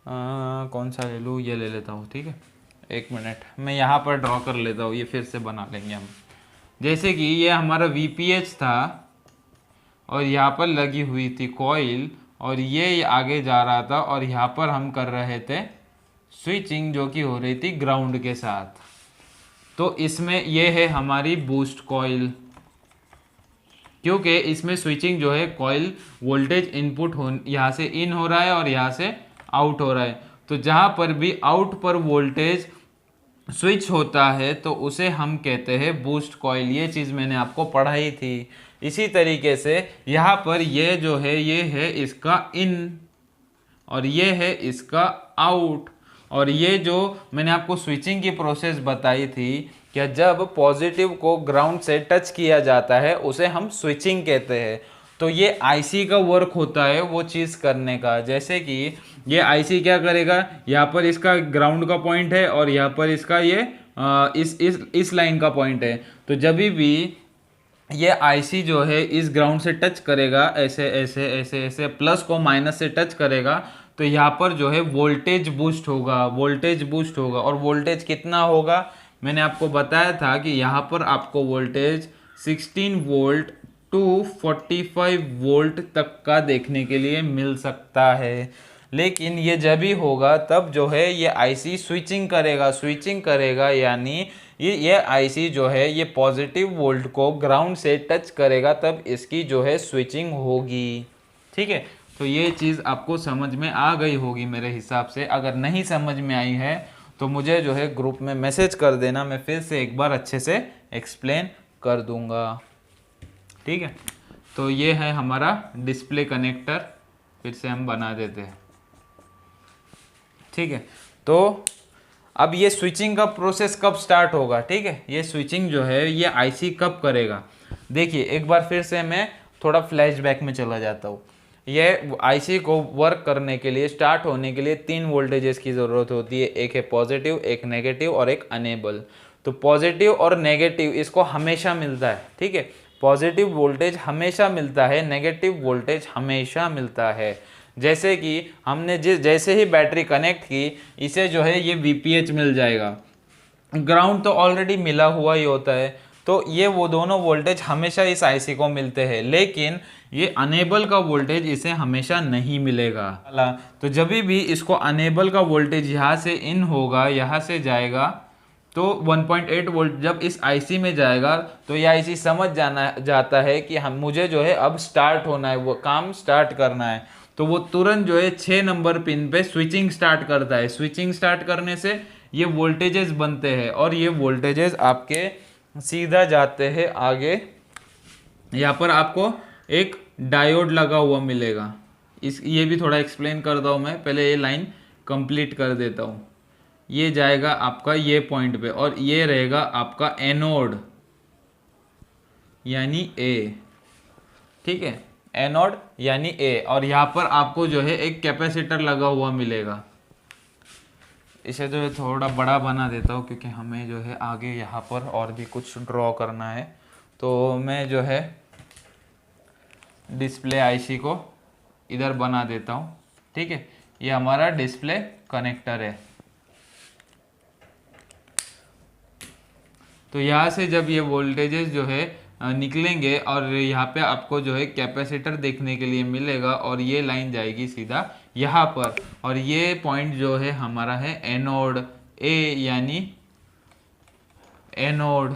कौन सा ले लूँ, ये ले लेता हूँ, ठीक है। एक मिनट, मैं यहाँ पर ड्रॉ कर लेता हूँ, ये फिर से बना लेंगे हम। जैसे कि ये हमारा VPH था और यहाँ पर लगी हुई थी कॉइल, और ये आगे जा रहा था, और यहाँ पर हम कर रहे थे स्विचिंग जो कि हो रही थी ग्राउंड के साथ। तो इसमें ये है हमारी बूस्ट कॉइल, क्योंकि इसमें स्विचिंग जो है कॉइल वोल्टेज इनपुट हो, यहाँ से इन हो रहा है और यहाँ से आउट हो रहा है। तो जहाँ पर भी आउट पर वोल्टेज स्विच होता है तो उसे हम कहते हैं बूस्ट कॉइल। ये चीज़ मैंने आपको पढ़ाई थी। इसी तरीके से यहाँ पर ये जो है ये है इसका इन, और ये है इसका आउट। और ये जो मैंने आपको स्विचिंग की प्रोसेस बताई थी, क्या जब पॉजिटिव को ग्राउंड से टच किया जाता है उसे हम स्विचिंग कहते हैं। तो ये आईसी का वर्क होता है वो चीज़ करने का। जैसे कि ये आईसी क्या करेगा, यहाँ पर इसका ग्राउंड का पॉइंट है और यहाँ पर इसका ये इस लाइन का पॉइंट है। तो जब भी ये आईसी जो है इस ग्राउंड से टच करेगा, ऐसे ऐसे ऐसे ऐसे प्लस को माइनस से टच करेगा, तो यहाँ पर जो है वोल्टेज बूस्ट होगा, वोल्टेज बूस्ट होगा। और वोल्टेज कितना होगा, मैंने आपको बताया था कि यहाँ पर आपको वोल्टेज 16 वोल्ट टू 45 वोल्ट तक का देखने के लिए मिल सकता है। लेकिन ये जब भी होगा तब जो है ये आईसी स्विचिंग करेगा, स्विचिंग करेगा, यानी ये आईसी जो है ये पॉजिटिव वोल्ट को ग्राउंड से टच करेगा, तब इसकी जो है स्विचिंग होगी। ठीक है, तो ये चीज़ आपको समझ में आ गई होगी मेरे हिसाब से। अगर नहीं समझ में आई है तो मुझे जो है ग्रुप में मैसेज कर देना, मैं फिर से एक बार अच्छे से एक्सप्लेन कर दूंगा। ठीक है, तो ये है हमारा डिस्प्ले कनेक्टर, फिर से हम बना देते हैं। ठीक है, तो अब ये स्विचिंग का प्रोसेस कब स्टार्ट होगा, ठीक है, ये स्विचिंग जो है ये आईसी कब करेगा। देखिए एक बार फिर से मैं थोड़ा फ्लैशबैक में चला जाता हूँ। ये आईसी को वर्क करने के लिए, स्टार्ट होने के लिए 3 वोल्टेजेस की ज़रूरत होती है। एक है पॉजिटिव, एक नेगेटिव और एक अनेबल। तो पॉजिटिव और नेगेटिव इसको हमेशा मिलता है। ठीक है, पॉजिटिव वोल्टेज हमेशा मिलता है, नेगेटिव वोल्टेज हमेशा मिलता है। जैसे कि हमने जैसे ही बैटरी कनेक्ट की, इसे जो है ये VPH मिल जाएगा, ग्राउंड तो ऑलरेडी मिला हुआ ही होता है। तो ये वो दोनों वोल्टेज हमेशा इस आईसी को मिलते हैं, लेकिन ये अनेबल का वोल्टेज इसे हमेशा नहीं मिलेगा। तो जब भी इसको अनेबल का वोल्टेज यहाँ से इन होगा, यहाँ से जाएगा, तो 1.8 वोल्ट जब इस आईसी में जाएगा तो ये आईसी समझ जाता है कि हम मुझे जो है अब स्टार्ट होना है, वो काम स्टार्ट करना है। तो वो तुरंत जो है 6 नंबर पिन पे स्विचिंग स्टार्ट करता है। स्विचिंग स्टार्ट करने से ये वोल्टेजेस बनते हैं और ये वोल्टेजेस आपके सीधा जाते हैं आगे। यहाँ पर आपको एक डायोड लगा हुआ मिलेगा। ये भी थोड़ा एक्सप्लेन करता हूँ मैं, पहले ये लाइन कंप्लीट कर देता हूँ। ये जाएगा आपका ये पॉइंट पे और ये रहेगा आपका एनोड यानी ए। ठीक है, एनोड यानी ए। और यहाँ पर आपको जो है एक कैपेसिटर लगा हुआ मिलेगा। इसे जो है थोड़ा बड़ा बना देता हूँ क्योंकि हमें जो है आगे यहाँ पर और भी कुछ ड्रॉ करना है। तो मैं जो है डिस्प्ले आईसी को इधर बना देता हूँ। ठीक है, ये हमारा डिस्प्ले कनेक्टर है। तो यहाँ से जब ये वोल्टेजेस जो है निकलेंगे और यहाँ पे आपको जो है कैपेसिटर देखने के लिए मिलेगा और ये लाइन जाएगी सीधा यहाँ पर, और ये पॉइंट जो है हमारा है एनोड ए यानी एनोड,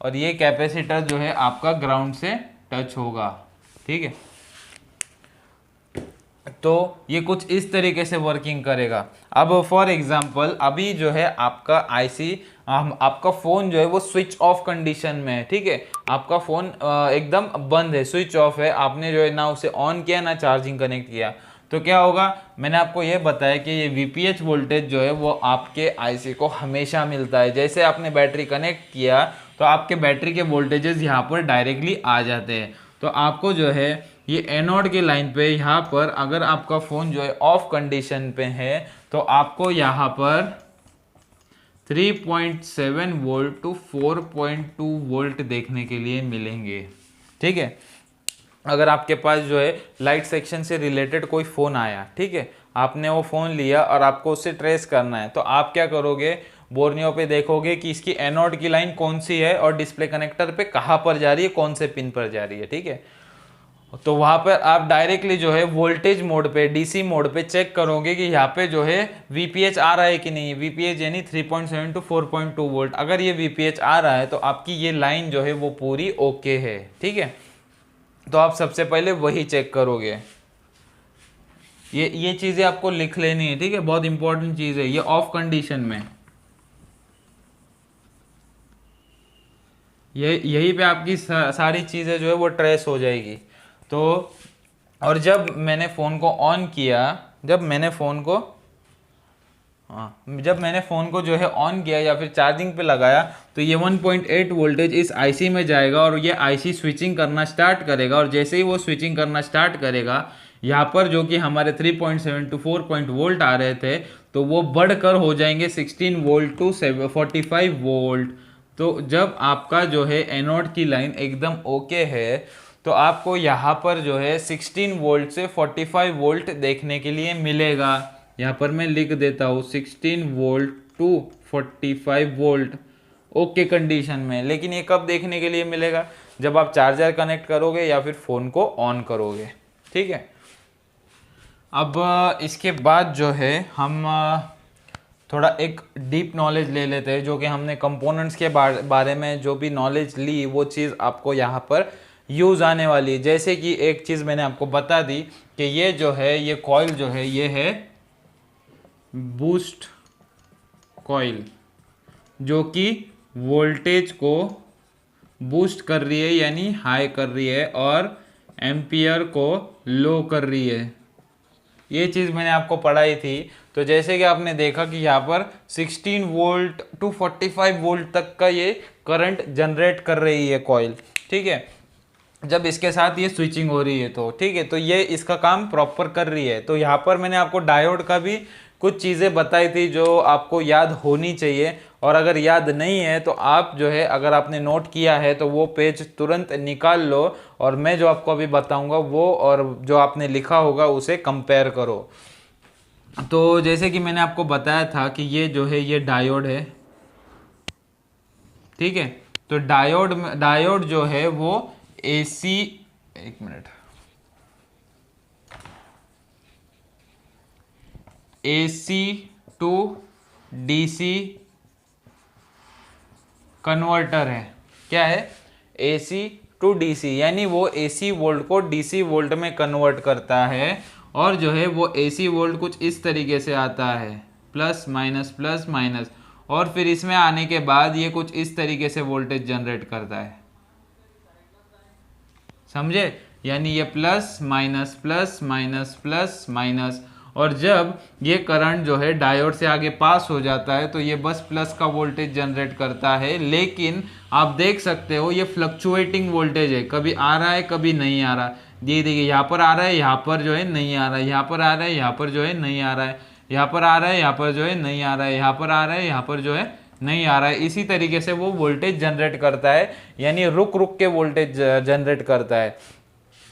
और ये कैपेसिटर जो है आपका ग्राउंड से टच होगा। ठीक है, तो ये कुछ इस तरीके से वर्किंग करेगा। अब फॉर एग्जांपल अभी जो है आपका आईसी, आपका फ़ोन जो है वो स्विच ऑफ कंडीशन में है। ठीक है, आपका फ़ोन एकदम बंद है, स्विच ऑफ है, आपने जो है ना उसे ऑन किया ना चार्जिंग कनेक्ट किया, तो क्या होगा, मैंने आपको ये बताया कि ये वीपीएच वोल्टेज जो है वो आपके आईसी को हमेशा मिलता है। जैसे आपने बैटरी कनेक्ट किया तो आपके बैटरी के वोल्टेजेस यहाँ पर डायरेक्टली आ जाते हैं। तो आपको जो है ये एनोड की लाइन पे यहाँ पर अगर आपका फ़ोन जो है ऑफ कंडीशन पे है तो आपको यहाँ पर 3.7 वोल्ट टू 4.2 वोल्ट देखने के लिए मिलेंगे। ठीक है, अगर आपके पास जो है लाइट सेक्शन से रिलेटेड कोई फ़ोन आया, ठीक है, आपने वो फ़ोन लिया और आपको उससे ट्रेस करना है, तो आप क्या करोगे, बोर्नियो पे देखोगे कि इसकी एनोड की लाइन कौन सी है और डिस्प्ले कनेक्टर पे कहाँ पर जा रही है, कौन से पिन पर जा रही है। ठीक है, तो वहाँ पर आप डायरेक्टली जो है वोल्टेज मोड पे, डीसी मोड पे चेक करोगे कि यहाँ पे जो है वीपीएच आ रहा है कि नहीं। वीपीएच यानी 3.7 टू 4.2 वोल्ट, अगर ये वीपीएच आ रहा है तो आपकी ये लाइन जो है वो पूरी ओके है। ठीक है, तो आप सबसे पहले वही चेक करोगे। ये चीज़ें आपको लिख लेनी है। ठीक है, बहुत इंपॉर्टेंट चीज़ है ये ऑफ कंडीशन में। यही पे आपकी सारी चीज़ें जो है वो ट्रेस हो जाएगी। तो और जब मैंने फ़ोन को ऑन किया, जब मैंने फ़ोन को जो है ऑन किया या फिर चार्जिंग पे लगाया तो ये 1.8 वोल्टेज इस आईसी में जाएगा और ये आईसी स्विचिंग करना स्टार्ट करेगा। और जैसे ही वो स्विचिंग करना स्टार्ट करेगा, यहाँ पर जो कि हमारे 3.7 टू 4 वोल्ट आ रहे थे तो वो बढ़कर हो जाएंगे 16 वोल्ट टू 45 वोल्ट। तो जब आपका जो है एनोड की लाइन एकदम ओके है तो आपको यहाँ पर जो है 16 वोल्ट से 45 वोल्ट देखने के लिए मिलेगा। यहाँ पर मैं लिख देता हूँ 16 volt to 45 volt okay condition में। लेकिन ये कब देखने के लिए मिलेगा, जब आप चार्जर कनेक्ट करोगे या फिर फ़ोन को ऑन करोगे। ठीक है, अब इसके बाद जो है हम थोड़ा एक डीप नॉलेज ले लेते हैं, जो कि हमने कंपोनेंट्स के बारे में जो भी नॉलेज ली वो चीज़ आपको यहाँ पर यूज़ आने वाली है। जैसे कि एक चीज़ मैंने आपको बता दी कि ये जो है ये कॉइल जो है ये है बूस्ट कॉइल, जो कि वोल्टेज को बूस्ट कर रही है यानी हाई कर रही है और एम्पियर को लो कर रही है। ये चीज़ मैंने आपको पढ़ाई थी। तो जैसे कि आपने देखा कि यहाँ पर 16 वोल्ट टू 45 वोल्ट तक का ये करंट जनरेट कर रही है कॉइल। ठीक है, जब इसके साथ ये स्विचिंग हो रही है तो ठीक है, तो ये इसका काम प्रॉपर कर रही है। तो यहाँ पर मैंने आपको डायोड का भी कुछ चीज़ें बताई थी जो आपको याद होनी चाहिए, और अगर याद नहीं है तो आप जो है अगर आपने नोट किया है तो वो पेज तुरंत निकाल लो और मैं जो आपको अभी बताऊंगा वो और जो आपने लिखा होगा उसे कंपेयर करो। तो जैसे कि मैंने आपको बताया था कि ये जो है ये डायोड है। ठीक है, तो डायोड जो है वो एसी, एक minute, AC to DC converter है। क्या है, एसी टू डीसी, यानी वो एसी वोल्ट को डीसी वोल्ट में कन्वर्ट करता है। और जो है वो एसी वोल्ट कुछ इस तरीके से आता है, प्लस माइनस, और फिर इसमें आने के बाद ये कुछ इस तरीके से वोल्टेज जनरेट करता है। समझे, यानी ये प्लस माइनस, और जब ये करंट जो है डायोड से आगे पास हो जाता है तो ये बस प्लस का वोल्टेज जनरेट करता है। लेकिन आप देख सकते हो ये फ्लक्चुएटिंग वोल्टेज है, कभी आ रहा है कभी नहीं आ रहा। ये देखिए यहाँ पर आ रहा है, यहाँ पर जो है नहीं आ रहा है, यहाँ पर आ रहा है, यहाँ पर जो है नहीं आ रहा है, यहाँ पर आ रहा है, यहाँ पर जो है नहीं आ रहा है, यहाँ पर आ रहा है, यहाँ पर जो है नहीं आ रहा है। इसी तरीके से वो वोल्टेज जनरेट करता है, यानी रुक रुक के वोल्टेज जनरेट करता है।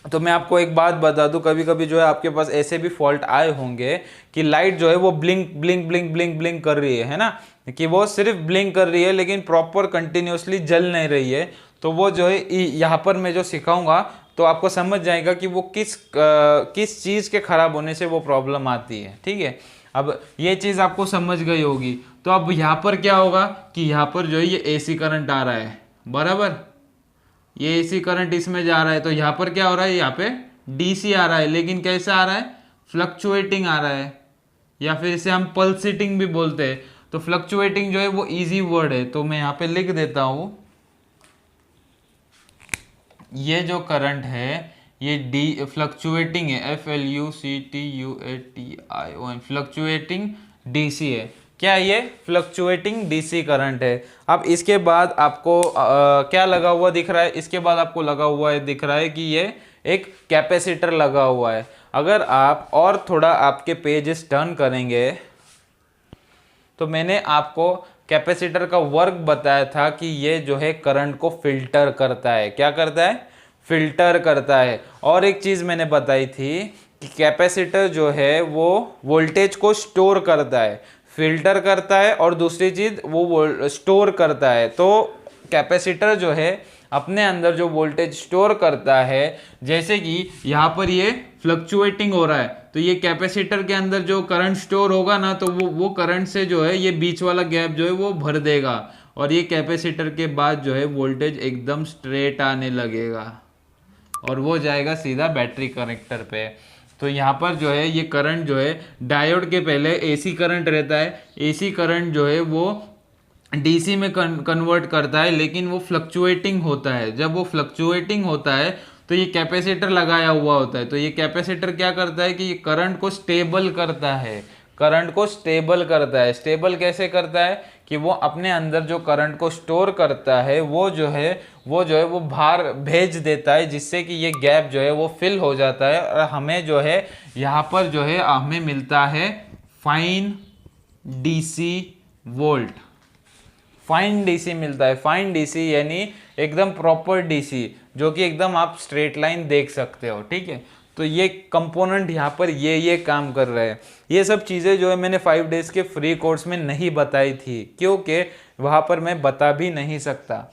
तो मैं आपको एक बात बता दूं, कभी कभी जो है आपके पास ऐसे भी फॉल्ट आए होंगे कि लाइट जो है वो ब्लिंक कर रही है ना, कि वो सिर्फ ब्लिंक कर रही है लेकिन प्रॉपर कंटिन्यूसली जल नहीं रही है। तो वो जो है यहाँ पर मैं जो सिखाऊंगा तो आपको समझ जाएगा कि वो किस चीज़ के ख़राब होने से वो प्रॉब्लम आती है। ठीक है, अब ये चीज़ आपको समझ गई होगी। तो अब यहाँ पर क्या होगा कि यहाँ पर जो है ये एसी करंट आ रहा है, बराबर, ये एसी करंट इसमें जा रहा है, तो यहाँ पर क्या हो रहा है, यहाँ पे डीसी आ रहा है, लेकिन कैसे आ रहा है, फ्लक्चुएटिंग आ रहा है, या फिर इसे हम पल्सेटिंग भी बोलते हैं। तो फ्लक्चुएटिंग जो है वो इजी वर्ड है, तो मैं यहाँ पे लिख देता हूँ, ये जो करंट है ये डी फ्लक्चुएटिंग है, FLUCTUATION, फ्लक्चुएटिंग डीसी है। क्या ये फ्लक्चुएटिंग डीसी करंट है। अब इसके बाद आपको क्या लगा हुआ दिख रहा है, इसके बाद आपको लगा हुआ है दिख रहा है कि ये एक कैपेसिटर लगा हुआ है। अगर आप और थोड़ा आपके पेजेस टर्न करेंगे तो मैंने आपको कैपेसिटर का वर्क बताया था कि ये जो है करंट को फिल्टर करता है। क्या करता है, फिल्टर करता है। और एक चीज़ मैंने बताई थी कि कैपेसिटर जो है वो वोल्टेज को स्टोर करता है, फिल्टर करता है, और दूसरी चीज़ वो स्टोर करता है। तो कैपेसिटर जो है अपने अंदर जो वोल्टेज स्टोर करता है, जैसे कि यहाँ पर ये फ्लक्चुएटिंग हो रहा है, तो ये कैपेसिटर के अंदर जो करंट स्टोर होगा ना, तो वो करंट से जो है ये बीच वाला गैप जो है वो भर देगा, और ये कैपेसिटर के बाद जो है वोल्टेज एकदम स्ट्रेट आने लगेगा और वो जाएगा सीधा बैटरी कनेक्टर पे। तो यहाँ पर जो है ये करंट जो है डायोड के पहले एसी करंट रहता है, एसी करंट जो है वो डीसी में कन्वर्ट करता है, लेकिन वो फ्लक्चुएटिंग होता है। जब वो फ्लक्चुएटिंग होता है तो ये कैपेसिटर लगाया हुआ होता है, तो ये कैपेसिटर क्या करता है कि ये करंट को स्टेबल करता है, करंट को स्टेबल करता है। स्टेबल कैसे करता है कि वो अपने अंदर जो करंट को स्टोर करता है वो जो है वो बाहर भेज देता है, जिससे कि ये गैप जो है वो फिल हो जाता है, और हमें जो है यहाँ पर जो है हमें मिलता है fine DC volt, fine DC मिलता है। फाइन डीसी यानी एकदम प्रॉपर डीसी, जो कि एकदम आप स्ट्रेट लाइन देख सकते हो। ठीक है, तो ये कंपोनेंट यहाँ पर ये काम कर रहे हैं। ये सब चीज़ें जो है मैंने 5 डेज़ के फ्री कोर्स में नहीं बताई थी, क्योंकि वहाँ पर मैं बता भी नहीं सकता।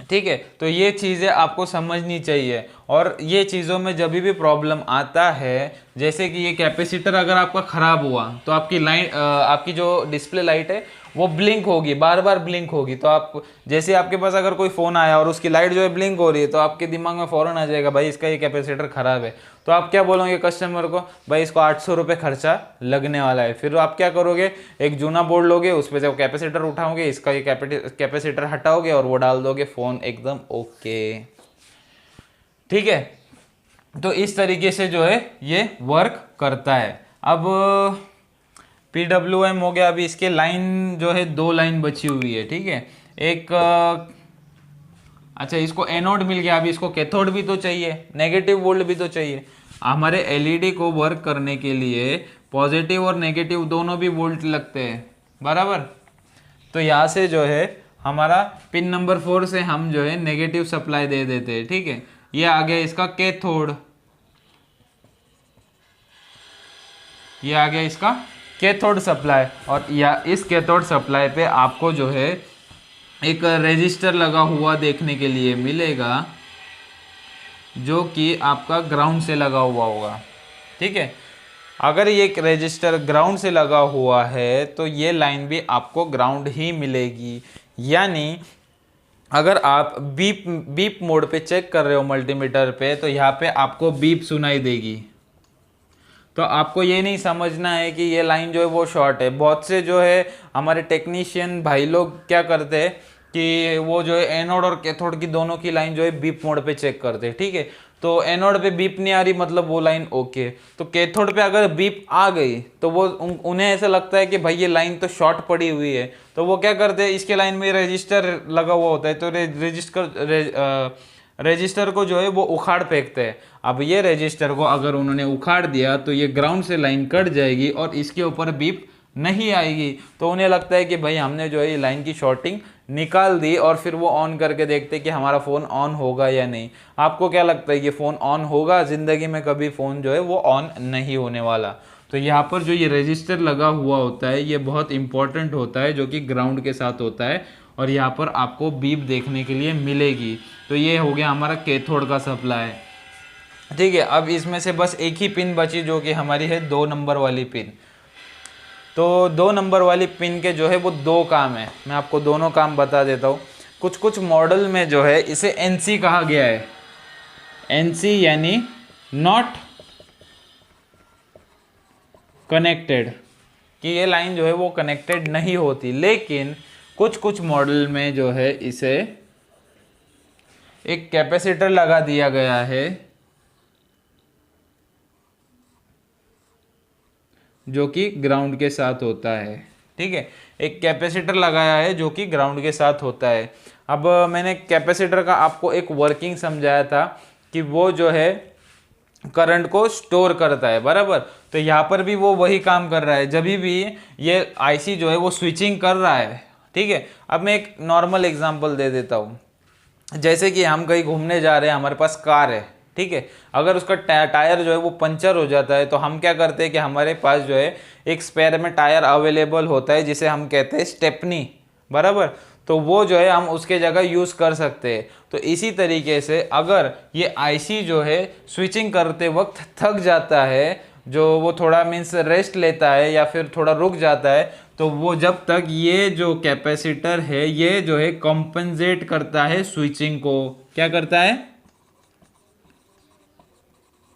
ठीक है, तो ये चीज़ें आपको समझनी चाहिए। और ये चीज़ों में जब भी प्रॉब्लम आता है, जैसे कि ये कैपेसिटर अगर आपका ख़राब हुआ तो आपकी लाइट, आपकी जो डिस्प्ले लाइट है वो ब्लिंक होगी, बार बार ब्लिंक होगी। तो आप जैसे आपके पास अगर कोई फ़ोन आया और उसकी लाइट जो है ब्लिंक हो रही है, तो आपके दिमाग में फ़ौरन आ जाएगा भाई इसका ये कैपेसिटर ख़राब है। तो आप क्या बोलोगे कस्टमर को, भाई इसको 800 रुपये खर्चा लगने वाला है। फिर आप क्या करोगे, एक जूना बोर्ड लोगे, उस पर जब कैपेसिटर उठाओगे, इसका ये कैपेसिटर हटाओगे और वो डाल दोगे, फ़ोन एकदम ओके। ठीक है, तो इस तरीके से जो है ये वर्क करता है। अब PWM हो गया। अभी इसके लाइन जो है 2 लाइन बची हुई है। ठीक है, एक अच्छा इसको एनोड मिल गया, अभी इसको कैथोड भी तो चाहिए, नेगेटिव वोल्ट भी तो चाहिए। हमारे एलईडी को वर्क करने के लिए पॉजिटिव और नेगेटिव दोनों भी वोल्ट लगते हैं, बराबर। तो यहाँ से जो है हमारा पिन नंबर 4 से हम जो है नेगेटिव सप्लाई दे देते हैं। ठीक है, ये आ गया इसका कैथोड, ये आ गया इसका कैथोड सप्लाई। और या इस कैथोड सप्लाई पे आपको जो है एक रेजिस्टर लगा हुआ देखने के लिए मिलेगा, जो कि आपका ग्राउंड से लगा हुआ होगा। ठीक है, अगर ये रेजिस्टर ग्राउंड से लगा हुआ है तो ये लाइन भी आपको ग्राउंड ही मिलेगी। यानी अगर आप बीप मोड पे चेक कर रहे हो मल्टीमीटर पे, तो यहाँ पे आपको बीप सुनाई देगी। तो आपको ये नहीं समझना है कि ये लाइन जो है वो शॉर्ट है। बहुत से जो है हमारे टेक्नीशियन भाई लोग क्या करते हैं कि वो जो है एनोड और कैथोड की दोनों की लाइन जो है बीप मोड पे चेक करते हैं। ठीक है, तो एनोड पे बीप नहीं आ रही मतलब वो लाइन ओके। तो कैथोड पे अगर बीप आ गई तो वो उन्हें ऐसा लगता है कि भाई ये लाइन तो शॉर्ट पड़ी हुई है, तो वो क्या करते हैं, इसके लाइन में रजिस्टर लगा हुआ होता है, तो रजिस्टर को जो है वो उखाड़ फेंकते हैं। अब ये रजिस्टर को अगर उन्होंने उखाड़ दिया तो ये ग्राउंड से लाइन कट जाएगी और इसके ऊपर बीप नहीं आएगी। तो उन्हें लगता है कि भाई हमने जो है ये लाइन की शॉर्टिंग निकाल दी, और फिर वो ऑन करके देखते कि हमारा फ़ोन ऑन होगा या नहीं। आपको क्या लगता है कि फ़ोन ऑन होगा? ज़िंदगी में कभी फ़ोन जो है वो ऑन नहीं होने वाला। तो यहाँ पर जो ये रजिस्टर लगा हुआ होता है ये बहुत इंपॉर्टेंट होता है, जो कि ग्राउंड के साथ होता है, और यहाँ पर आपको बीप देखने के लिए मिलेगी। तो ये हो गया हमारा कैथोड का सप्लाई। ठीक है। अब इसमें से बस एक ही पिन बची जो कि हमारी है 2 नंबर वाली पिन। तो 2 नंबर वाली पिन के जो है वो 2 काम है, मैं आपको दोनों काम बता देता हूँ। कुछ कुछ मॉडल में जो है इसे एनसी कहा गया है, एनसी यानी नॉट कनेक्टेड, कि ये लाइन जो है वो कनेक्टेड नहीं होती। लेकिन कुछ कुछ मॉडल में जो है इसे एक कैपेसिटर लगा दिया गया है जो कि ग्राउंड के साथ होता है। ठीक है, एक कैपेसिटर लगाया है जो कि ग्राउंड के साथ होता है। अब मैंने कैपेसिटर का आपको एक वर्किंग समझाया था कि वो जो है करंट को स्टोर करता है, बराबर। तो यहाँ पर भी वो वही काम कर रहा है। जब भी ये आईसी जो है वो स्विचिंग कर रहा है, ठीक है। अब मैं एक नॉर्मल एग्जांपल दे देता हूँ। जैसे कि हम कहीं घूमने जा रहे हैं, हमारे पास कार है, ठीक है। अगर उसका टायर जो है वो पंचर हो जाता है तो हम क्या करते हैं कि हमारे पास जो है एक स्पेयर में टायर अवेलेबल होता है जिसे हम कहते हैं स्टेपनी, बराबर। तो वो जो है हम उसके जगह यूज़ कर सकते हैं। तो इसी तरीके से अगर ये आईसी जो है स्विचिंग करते वक्त थक जाता है, जो वो थोड़ा मीन्स रेस्ट लेता है या फिर थोड़ा रुक जाता है, तो वो जब तक ये जो कैपेसिटर है ये जो है कॉम्पनसेट करता है स्विचिंग को। क्या करता है?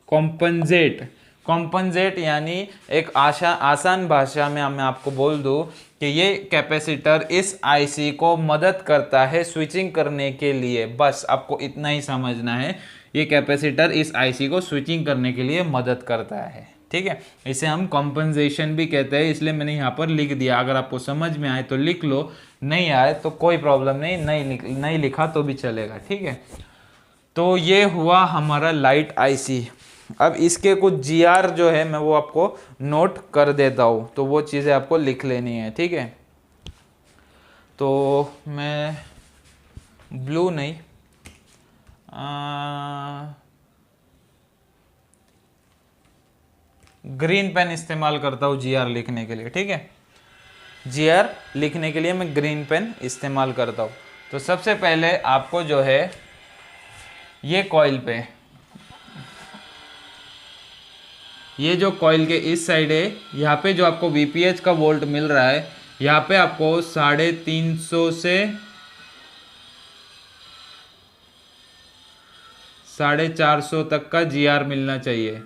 कॉम्पनसेट। कॉम्पनसेट यानी एक आसान भाषा में मैं आपको बोल दूं कि ये कैपेसिटर इस आईसी को मदद करता है स्विचिंग करने के लिए। बस आपको इतना ही समझना है, ये कैपेसिटर इस आईसी को स्विचिंग करने के लिए मदद करता है, ठीक है। इसे हम कॉम्पनसेशन भी कहते हैं, इसलिए मैंने यहाँ पर लिख दिया। अगर आपको समझ में आए तो लिख लो, नहीं आए तो कोई प्रॉब्लम नहीं, नहीं लिखा तो भी चलेगा, ठीक है। तो ये हुआ हमारा लाइट आईसी। अब इसके कुछ जीआर जो है मैं वो आपको नोट कर देता हूँ, तो वो चीज़ें आपको लिख लेनी है, ठीक है। तो मैं ब्लू नहीं, ग्रीन पेन इस्तेमाल करता हूँ जीआर लिखने के लिए, ठीक है। जीआर लिखने के लिए मैं ग्रीन पेन इस्तेमाल करता हूँ। तो सबसे पहले आपको जो है ये कॉइल पे, ये जो कॉइल के इस साइड है, यहाँ पे जो आपको वीपीएच का वोल्ट मिल रहा है, यहाँ पे आपको 350 से 450 तक का जीआर मिलना चाहिए।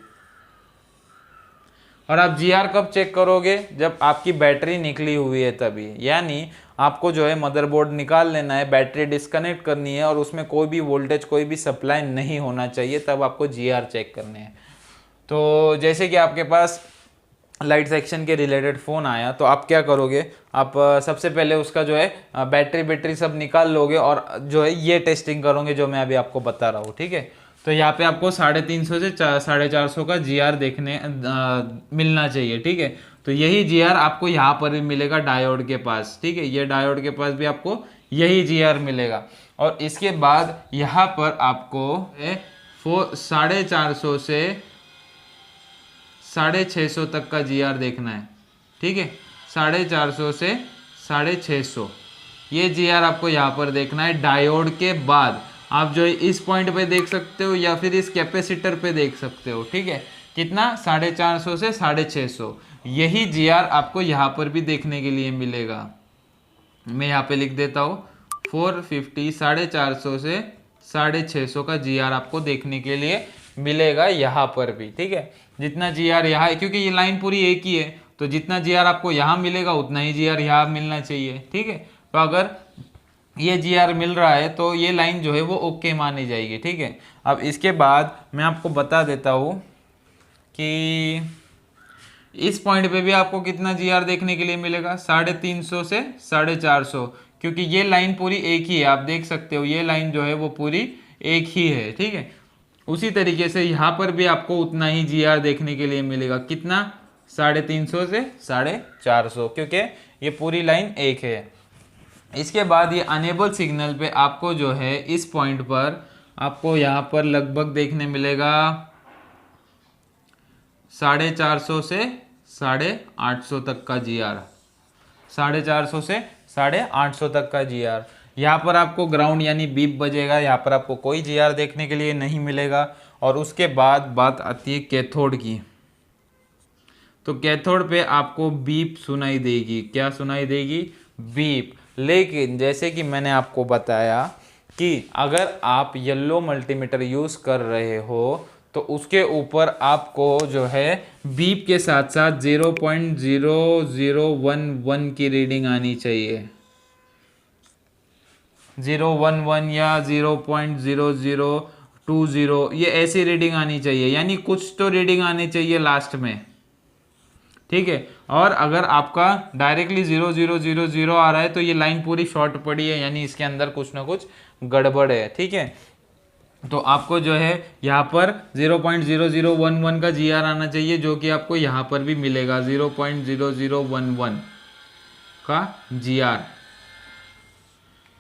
और आप जीआर कब चेक करोगे? जब आपकी बैटरी निकली हुई है तभी। यानी आपको जो है मदरबोर्ड निकाल लेना है, बैटरी डिस्कनेक्ट करनी है और उसमें कोई भी वोल्टेज, कोई भी सप्लाई नहीं होना चाहिए, तब आपको जीआर चेक करने हैं। तो जैसे कि आपके पास लाइट सेक्शन के रिलेटेड फ़ोन आया, तो आप क्या करोगे? आप सबसे पहले उसका जो है बैटरी सब निकाल लोगे और जो है ये टेस्टिंग करोगे जो मैं अभी आपको बता रहा हूँ, ठीक है। तो यहाँ पे आपको 350 से 450 का जीआर देखने मिलना चाहिए, ठीक है। तो यही जीआर आपको यहाँ पर भी मिलेगा डायोड के पास, ठीक है। ये डायोड के पास भी आपको यही जीआर मिलेगा। और इसके बाद यहाँ पर आपको 450 से 650 तक का जीआर देखना है, ठीक है। 450 से 650 ये जीआर आपको यहाँ पर देखना है। डायोड के बाद आप जो है इस पॉइंट पे देख सकते हो या फिर इस कैपेसिटर पे देख सकते हो, ठीक है। कितना? 450 से 650। यही जीआर आपको यहाँ पर भी देखने के लिए मिलेगा। मैं यहाँ पे लिख देता हूँ 450, 450 से 650 का जीआर आपको देखने के लिए मिलेगा यहाँ पर भी, ठीक है। जितना जीआर यहाँ है, क्योंकि ये लाइन पूरी एक ही है, तो जितना जीआर आपको यहाँ मिलेगा उतना ही जीआर यहाँ मिलना चाहिए, ठीक है। तो अगर ये जीआर मिल रहा है तो ये लाइन जो है वो ओके मानी जाएगी, ठीक है। अब इसके बाद मैं आपको बता देता हूँ कि इस पॉइंट पे भी आपको कितना जीआर देखने के लिए मिलेगा? 350 से 450, क्योंकि ये लाइन पूरी एक ही है। आप देख सकते हो ये लाइन जो है वो पूरी एक ही है, ठीक है। उसी तरीके से यहाँ पर भी आपको उतना ही जीआर देखने के लिए मिलेगा। कितना? 350 से 450, क्योंकि ये पूरी लाइन एक है। इसके बाद ये अनेबल सिग्नल पे आपको जो है इस पॉइंट पर आपको यहाँ पर लगभग देखने मिलेगा 450 से 850 तक का जीआर। 450 से 850 तक का जीआर। यहाँ पर आपको ग्राउंड यानी बीप बजेगा, यहाँ पर आपको कोई जीआर देखने के लिए नहीं मिलेगा। और उसके बाद बात आती है कैथोड की। तो कैथोड पे आपको बीप सुनाई देगी। क्या सुनाई देगी? बीप। लेकिन जैसे कि मैंने आपको बताया कि अगर आप येलो मल्टीमीटर यूज़ कर रहे हो तो उसके ऊपर आपको जो है बीप के साथ साथ 0.0011 की रीडिंग आनी चाहिए। 011 या 0.0020 ये ऐसी रीडिंग आनी चाहिए, यानी कुछ तो रीडिंग आनी चाहिए लास्ट में, ठीक है। और अगर आपका डायरेक्टली 0000 आ रहा है तो ये लाइन पूरी शॉर्ट पड़ी है, यानी इसके अंदर कुछ ना कुछ गड़बड़ है, ठीक है। तो आपको जो है यहाँ पर 0.0011 का GR आना चाहिए, जो कि आपको यहाँ पर भी मिलेगा 0.0011 का GR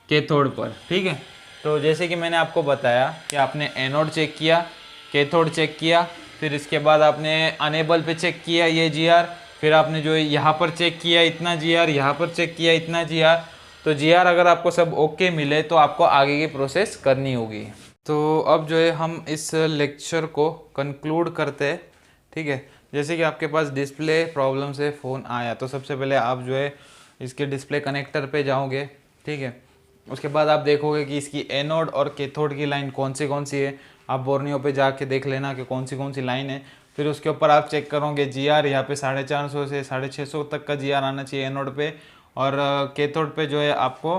कैथोड पर, ठीक है। तो जैसे कि मैंने आपको बताया कि आपने एनोड चेक किया, कैथोड चेक किया, फिर इसके बाद आपने अनेबल पे चेक किया ये GR, फिर आपने जो है यहाँ पर चेक किया इतना GR, यहाँ पर चेक किया इतना GR। तो GR अगर आपको सब ओके मिले तो आपको आगे की प्रोसेस करनी होगी। तो अब जो है हम इस लेक्चर को कंक्लूड करते हैं, ठीक है। जैसे कि आपके पास डिस्प्ले प्रॉब्लम से फ़ोन आया तो सबसे पहले आप जो है इसके डिस्प्ले कनेक्टर पे जाओगे, ठीक है। उसके बाद आप देखोगे कि इसकी एनोड और कैथोड की लाइन कौन सी है। आप बोर्नियो पे जाके देख लेना कि कौन सी लाइन है। फिर उसके ऊपर आप चेक करोगे GR, यहाँ पे 450 से 650 तक का GR आना चाहिए एनोड पे, और कैथोड पे जो है आपको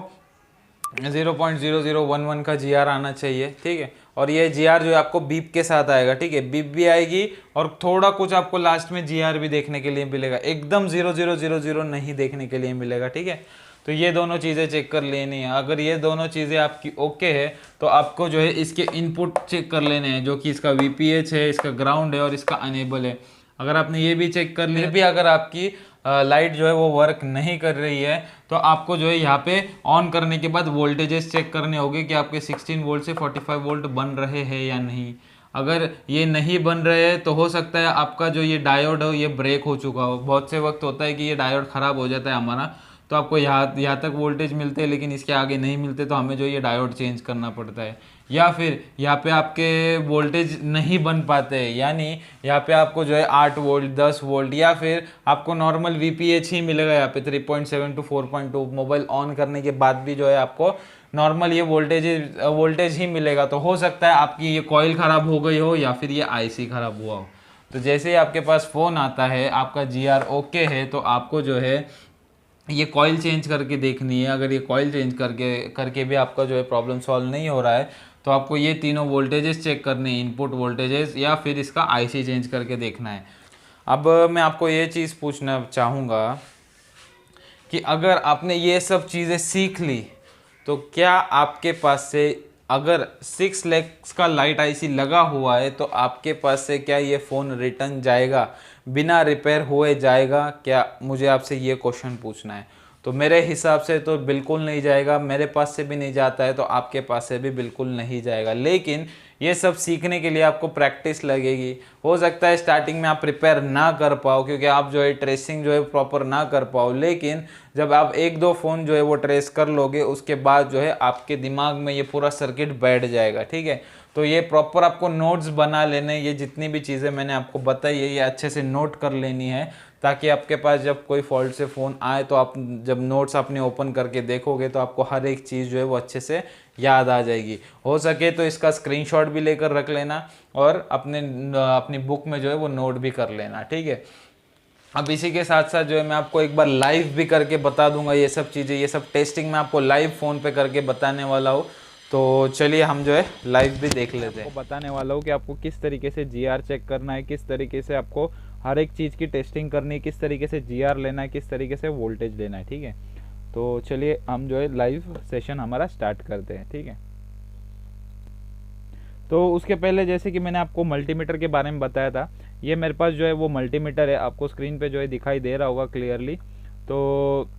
0.0011 का GR आना चाहिए, ठीक है। और ये GR जो है आपको बीप के साथ आएगा, ठीक है। बीप भी आएगी और थोड़ा कुछ आपको लास्ट में GR भी देखने के लिए मिलेगा, एकदम 0000 नहीं देखने के लिए मिलेगा, ठीक है। तो ये दोनों चीज़ें चेक कर लेनी है। अगर ये दोनों चीज़ें आपकी ओके है तो आपको जो है इसके इनपुट चेक कर लेने हैं, जो कि इसका VPH है, इसका ग्राउंड है और इसका अनेबल है। अगर आपने ये भी चेक कर लिया, फिर भी अगर आपकी लाइट जो है वो वर्क नहीं कर रही है तो आपको जो है यहाँ पे ऑन करने के बाद वोल्टेजेस चेक करने होंगे कि आपके 16 वोल्ट से 45 वोल्ट बन रहे हैं या नहीं। अगर ये नहीं बन रहे हैं तो हो सकता है आपका जो ये डायोड हो ये ब्रेक हो चुका हो। बहुत से वक्त होता है कि ये डायोड ख़राब हो जाता है हमारा, तो आपको यहाँ तक वोल्टेज मिलते हैं लेकिन इसके आगे नहीं मिलते, तो हमें जो ये डायोड चेंज करना पड़ता है। या फिर यहाँ पे आपके वोल्टेज नहीं बन पाते हैं, यानी यहाँ पे आपको जो है 8 वोल्ट 10 वोल्ट या फिर आपको नॉर्मल VPH ही मिलेगा यहाँ पे 3.7 to 4.2, मोबाइल ऑन करने के बाद भी जो है आपको नॉर्मल ये वोल्टेज ही मिलेगा। तो हो सकता है आपकी ये कॉइल ख़राब हो गई हो या फिर ये IC ख़राब हुआ हो। तो जैसे ही आपके पास फ़ोन आता है, आपका GR ओके है, तो आपको जो है ये कॉइल चेंज करके देखनी है। अगर ये कॉइल चेंज करके भी आपका जो है प्रॉब्लम सॉल्व नहीं हो रहा है तो आपको ये तीनों वोल्टेजेस चेक करने हैं, इनपुट वोल्टेजेस, या फिर इसका IC चेंज करके देखना है। अब मैं आपको ये चीज़ पूछना चाहूँगा कि अगर आपने ये सब चीज़ें सीख ली तो क्या आपके पास से अगर 6 लैक्स का लाइट IC लगा हुआ है तो आपके पास से क्या ये फ़ोन रिटर्न जाएगा, बिना रिपेयर हुए जाएगा क्या? मुझे आपसे ये क्वेश्चन पूछना है। तो मेरे हिसाब से तो बिल्कुल नहीं जाएगा, मेरे पास से भी नहीं जाता है तो आपके पास से भी बिल्कुल नहीं जाएगा। लेकिन ये सब सीखने के लिए आपको प्रैक्टिस लगेगी। हो सकता है स्टार्टिंग में आप प्रिपेयर ना कर पाओ क्योंकि आप जो है ट्रेसिंग जो है प्रॉपर ना कर पाओ, लेकिन जब आप 1-2 फ़ोन जो है वो ट्रेस कर लोगे उसके बाद जो है आपके दिमाग में ये पूरा सर्किट बैठ जाएगा, ठीक है। तो ये प्रॉपर आपको नोट्स बना लेने, ये जितनी भी चीज़ें मैंने आपको बताई है ये अच्छे से नोट कर लेनी है, ताकि आपके पास जब कोई फॉल्ट से फ़ोन आए तो आप जब नोट्स अपने ओपन करके देखोगे तो आपको हर एक चीज़ जो है वो अच्छे से याद आ जाएगी। हो सके तो इसका स्क्रीनशॉट भी लेकर रख लेना और अपनी बुक में जो है वो नोट भी कर लेना, ठीक है। अब इसी के साथ साथ जो है मैं आपको एक बार लाइव भी करके बता दूंगा ये सब चीज़ें, ये सब टेस्टिंग मैं आपको लाइव फ़ोन पे करके बताने वाला हूँ। तो चलिए हम जो है लाइव भी देख लेते हैं। आपको बताने वाला हूँ कि आपको किस तरीके से GR चेक करना है, किस तरीके से आपको हर एक चीज़ की टेस्टिंग करनी है, किस तरीके से GR लेना है, किस तरीके से वोल्टेज लेना है, ठीक है। तो चलिए हम जो है लाइव सेशन हमारा स्टार्ट करते हैं, ठीक है। तो उसके पहले जैसे कि मैंने आपको मल्टीमीटर के बारे में बताया था, ये मेरे पास जो है वो मल्टीमीटर है, आपको स्क्रीन पे जो है दिखाई दे रहा होगा क्लियरली। तो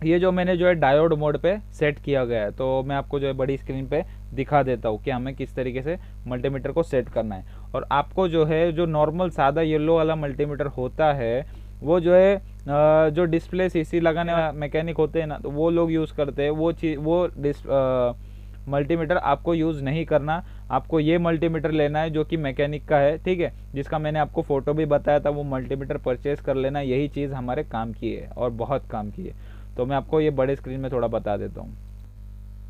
ये जो मैंने जो है डायोड मोड पे सेट किया गया है, तो मैं आपको जो है बड़ी स्क्रीन पे दिखा देता हूँ कि हमें किस तरीके से मल्टीमीटर को सेट करना है। और आपको जो है जो नॉर्मल सादा येलो वाला मल्टीमीटर होता है वो जो है जो डिस्प्ले CC लगाने मैकेनिक होते हैं ना, तो वो लोग यूज़ करते हैं वो मल्टीमीटर आपको यूज़ नहीं करना, आपको ये मल्टीमीटर लेना है जो कि मैकेनिक का है, ठीक है, जिसका मैंने आपको फ़ोटो भी बताया था। वो मल्टीमीटर परचेज़ कर लेना, यही चीज़ हमारे काम की है और बहुत काम की है। तो मैं आपको ये बड़े स्क्रीन में थोड़ा बता देता हूँ।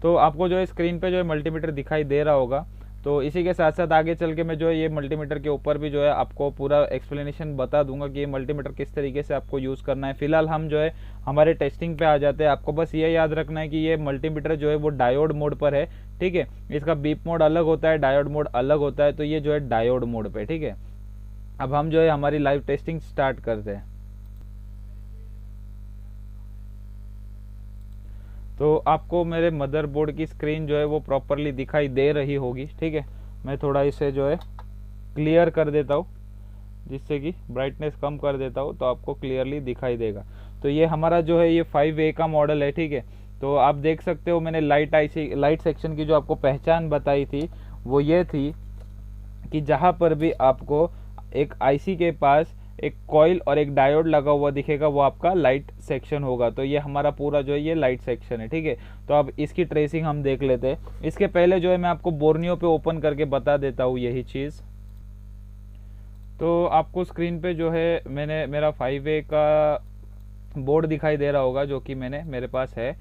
तो आपको जो है स्क्रीन पे जो है मल्टीमीटर दिखाई दे रहा होगा। तो इसी के साथ साथ आगे चल के मैं जो है ये मल्टीमीटर के ऊपर भी जो है आपको पूरा एक्सप्लेनेशन बता दूंगा कि ये मल्टीमीटर किस तरीके से आपको यूज़ करना है। फिलहाल हम जो है हमारे टेस्टिंग पे आ जाते हैं। आपको बस ये याद रखना है कि ये मल्टीमीटर जो है वो डायोड मोड पर है, ठीक है। इसका बीप मोड अलग होता है, डायोड मोड अलग होता है, तो ये जो है डायोड मोड पे, ठीक है। अब हम जो है हमारी लाइव टेस्टिंग स्टार्ट करते हैं। तो आपको मेरे मदरबोर्ड की स्क्रीन जो है वो प्रॉपरली दिखाई दे रही होगी, ठीक है। मैं थोड़ा इसे जो है क्लियर कर देता हूँ, जिससे कि ब्राइटनेस कम कर देता हूँ तो आपको क्लियरली दिखाई देगा। तो ये हमारा जो है ये 5A का मॉडल है, ठीक है। तो आप देख सकते हो मैंने लाइट सेक्शन की जो आपको पहचान बताई थी वो ये थी कि जहाँ पर भी आपको एक आईसी के पास एक कॉइल और एक डायोड लगा हुआ दिखेगा वो आपका लाइट सेक्शन होगा। तो ये हमारा पूरा जो है ये लाइट सेक्शन है, ठीक है। तो अब इसकी ट्रेसिंग हम देख लेते हैं। इसके पहले जो है मैं आपको बोर्नियो पे ओपन करके बता देता हूँ यही चीज़। तो आपको स्क्रीन पे जो है मैंने मेरा 5A का बोर्ड दिखाई दे रहा होगा जो कि मेरे पास है।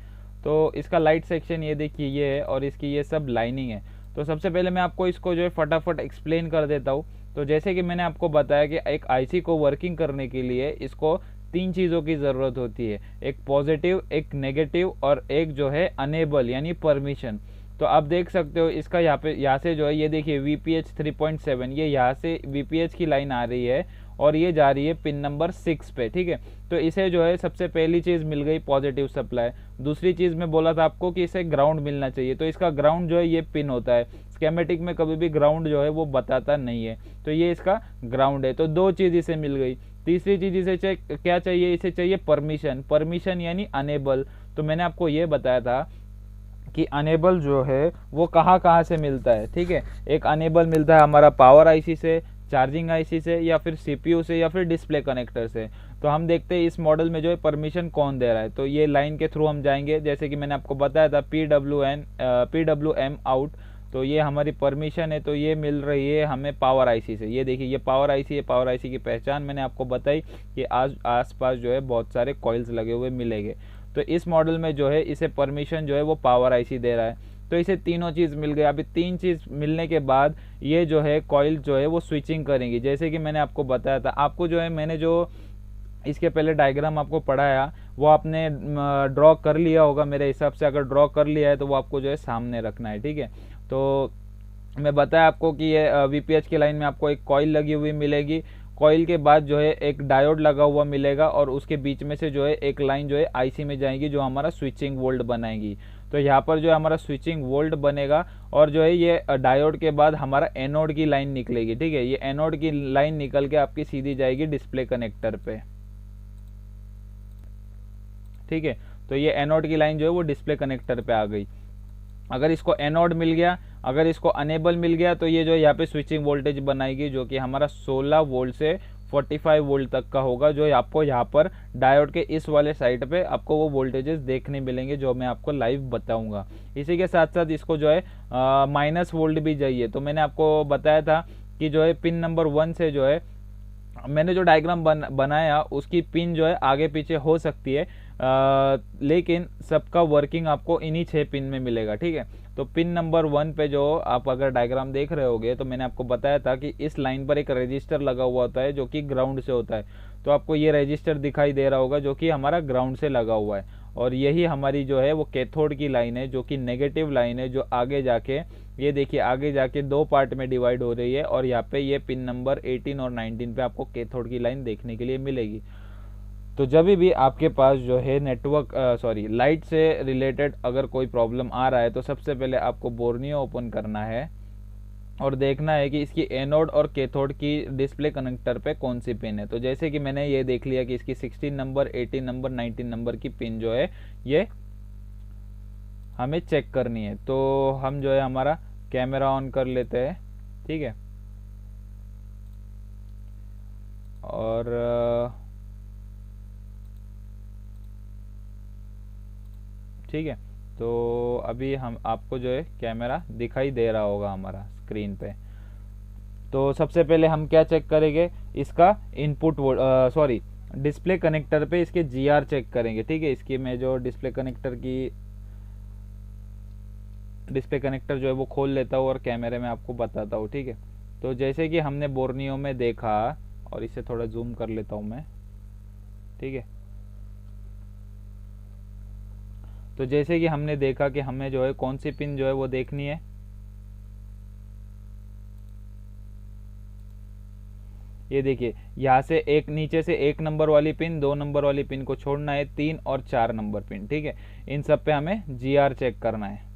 तो इसका लाइट सेक्शन ये देखिए ये है और इसकी ये सब लाइनिंग है। तो सबसे पहले मैं आपको इसको जो है फटाफट एक्सप्लेन कर देता हूँ। तो जैसे कि मैंने आपको बताया कि एक आईसी को वर्किंग करने के लिए इसको 3 चीज़ों की ज़रूरत होती है, एक पॉजिटिव, एक नेगेटिव और एक जो है अनेबल यानी परमिशन। तो आप देख सकते हो इसका यहाँ से जो है ये देखिए VPH 3.7, ये यहाँ से VPH की लाइन आ रही है और ये जा रही है पिन नंबर 6 पे, ठीक है। तो इसे जो है सबसे पहली चीज़ मिल गई पॉजिटिव सप्लाई। दूसरी चीज़ मैं बोला था आपको कि इसे ग्राउंड मिलना चाहिए, तो इसका ग्राउंड जो है ये पिन होता है। स्केमेटिक में कभी भी ग्राउंड जो है वो बताता नहीं है, तो ये इसका ग्राउंड है। तो 2 चीज़ इसे मिल गई। तीसरी चीज़ इसे क्या चाहिए, इसे चाहिए परमिशन यानी अनेबल। तो मैंने आपको ये बताया था कि अनेबल जो है वो कहाँ कहाँ से मिलता है, ठीक है। एक अनेबल मिलता है हमारा पावर आईसी से, चार्जिंग आईसी से, या फिर सीपीयू से, या फिर डिस्प्ले कनेक्टर से। तो हम देखते हैं इस मॉडल में जो है परमिशन कौन दे रहा है। तो ये लाइन के थ्रू हम जाएंगे, जैसे कि मैंने आपको बताया था PWM आउट। तो ये हमारी परमिशन है, तो ये मिल रही है हमें पावर आईसी से। ये देखिए ये पावर आईसी है। पावर आईसी की पहचान मैंने आपको बताई कि आस पास जो है बहुत सारे कॉइल्स लगे हुए मिलेंगे। तो इस मॉडल में जो है इसे परमिशन जो है वो पावर आईसी दे रहा है। तो इसे तीनों चीज़ मिल गई। अभी 3 चीज़ मिलने के बाद ये जो है कॉइल जो है वो स्विचिंग करेंगी, जैसे कि मैंने आपको बताया था। आपको जो है मैंने जो इसके पहले डायग्राम आपको पढ़ाया वो आपने ड्रॉ कर लिया होगा मेरे हिसाब से। अगर ड्रॉ कर लिया है तो वो आपको जो है सामने रखना है, ठीक है। तो मैं बताया आपको कि ये VPH की लाइन में आपको एक कॉइल लगी हुई मिलेगी। कॉइल के बाद जो है एक डायोड लगा हुआ मिलेगा और उसके बीच में से जो है एक लाइन जो है आईसी में जाएगी जो हमारा स्विचिंग वोल्ट बनाएगी। तो यहाँ पर जो है हमारा स्विचिंग वोल्ट बनेगा और जो है ये डायोड के बाद हमारा एनोड की लाइन निकलेगी, ठीक है। ये एनोड की लाइन निकल के आपकी सीधी जाएगी डिस्प्ले कनेक्टर पे, ठीक है। तो ये एनोड की लाइन जो है वो डिस्प्ले कनेक्टर पे आ गई। अगर इसको एनोड मिल गया, अगर इसको अनेबल मिल गया, तो ये जो यहाँ पे स्विचिंग वोल्टेज बनाएगी जो कि हमारा 16 वोल्ट से 45 वोल्ट तक का होगा। जो आपको यहाँ पर डायोड के इस वाले साइड पे आपको वो वोल्टेजेस देखने मिलेंगे जो मैं आपको लाइव बताऊंगा। इसी के साथ साथ इसको जो है माइनस वोल्ट भी चाहिए। तो मैंने आपको बताया था कि जो है पिन नंबर 1 से जो है मैंने जो डायग्राम बनाया उसकी पिन जो है आगे पीछे हो सकती है, लेकिन सबका वर्किंग आपको इन्हीं 6 पिन में मिलेगा, ठीक है। तो पिन नंबर 1 पे जो आप अगर डायग्राम देख रहे होगे तो मैंने आपको बताया था कि इस लाइन पर एक रजिस्टर लगा हुआ होता है जो कि ग्राउंड से होता है। तो आपको ये रजिस्टर दिखाई दे रहा होगा जो कि हमारा ग्राउंड से लगा हुआ है। और यही हमारी जो है वो कैथोड की लाइन है जो कि नेगेटिव लाइन है, जो आगे जाके ये देखिए आगे जाके 2 पार्ट में डिवाइड हो रही है। और यहाँ पे ये पिन नंबर 18 और 19 पे आपको कैथोड की लाइन देखने के लिए मिलेगी। तो जब भी आपके पास जो है लाइट से रिलेटेड अगर कोई प्रॉब्लम आ रहा है तो सबसे पहले आपको बोर्नियो ओपन करना है और देखना है कि इसकी एनोड और कैथोड की डिस्प्ले कनेक्टर पे कौन सी पिन है। तो जैसे कि मैंने ये देख लिया कि इसकी 16 नंबर, 18 नंबर, 19 नंबर की पिन जो है ये हमें चेक करनी है। तो हम जो है हमारा कैमरा ऑन कर लेते हैं, ठीक है। और ठीक है, तो अभी हम आपको जो है कैमरा दिखाई दे रहा होगा हमारा स्क्रीन पे। तो सबसे पहले हम क्या चेक करेंगे, इसका इनपुट सॉरी डिस्प्ले कनेक्टर पे इसके जीआर चेक करेंगे, ठीक है। इसकी मैं जो डिस्प्ले कनेक्टर जो है वो खोल लेता हूँ और कैमरे में आपको बताता हूँ, ठीक है। तो जैसे कि हमने बोर्नियो में देखा, और इसे थोड़ा जूम कर लेता हूँ मैं, ठीक है। तो जैसे कि हमने देखा कि हमें जो है कौन सी पिन जो है वो देखनी है, ये देखिए यहाँ से एक नीचे से 1 नंबर वाली पिन, 2 नंबर वाली पिन को छोड़ना है, 3 और 4 नंबर पिन, ठीक है। इन सब पे हमें जीआर चेक करना है।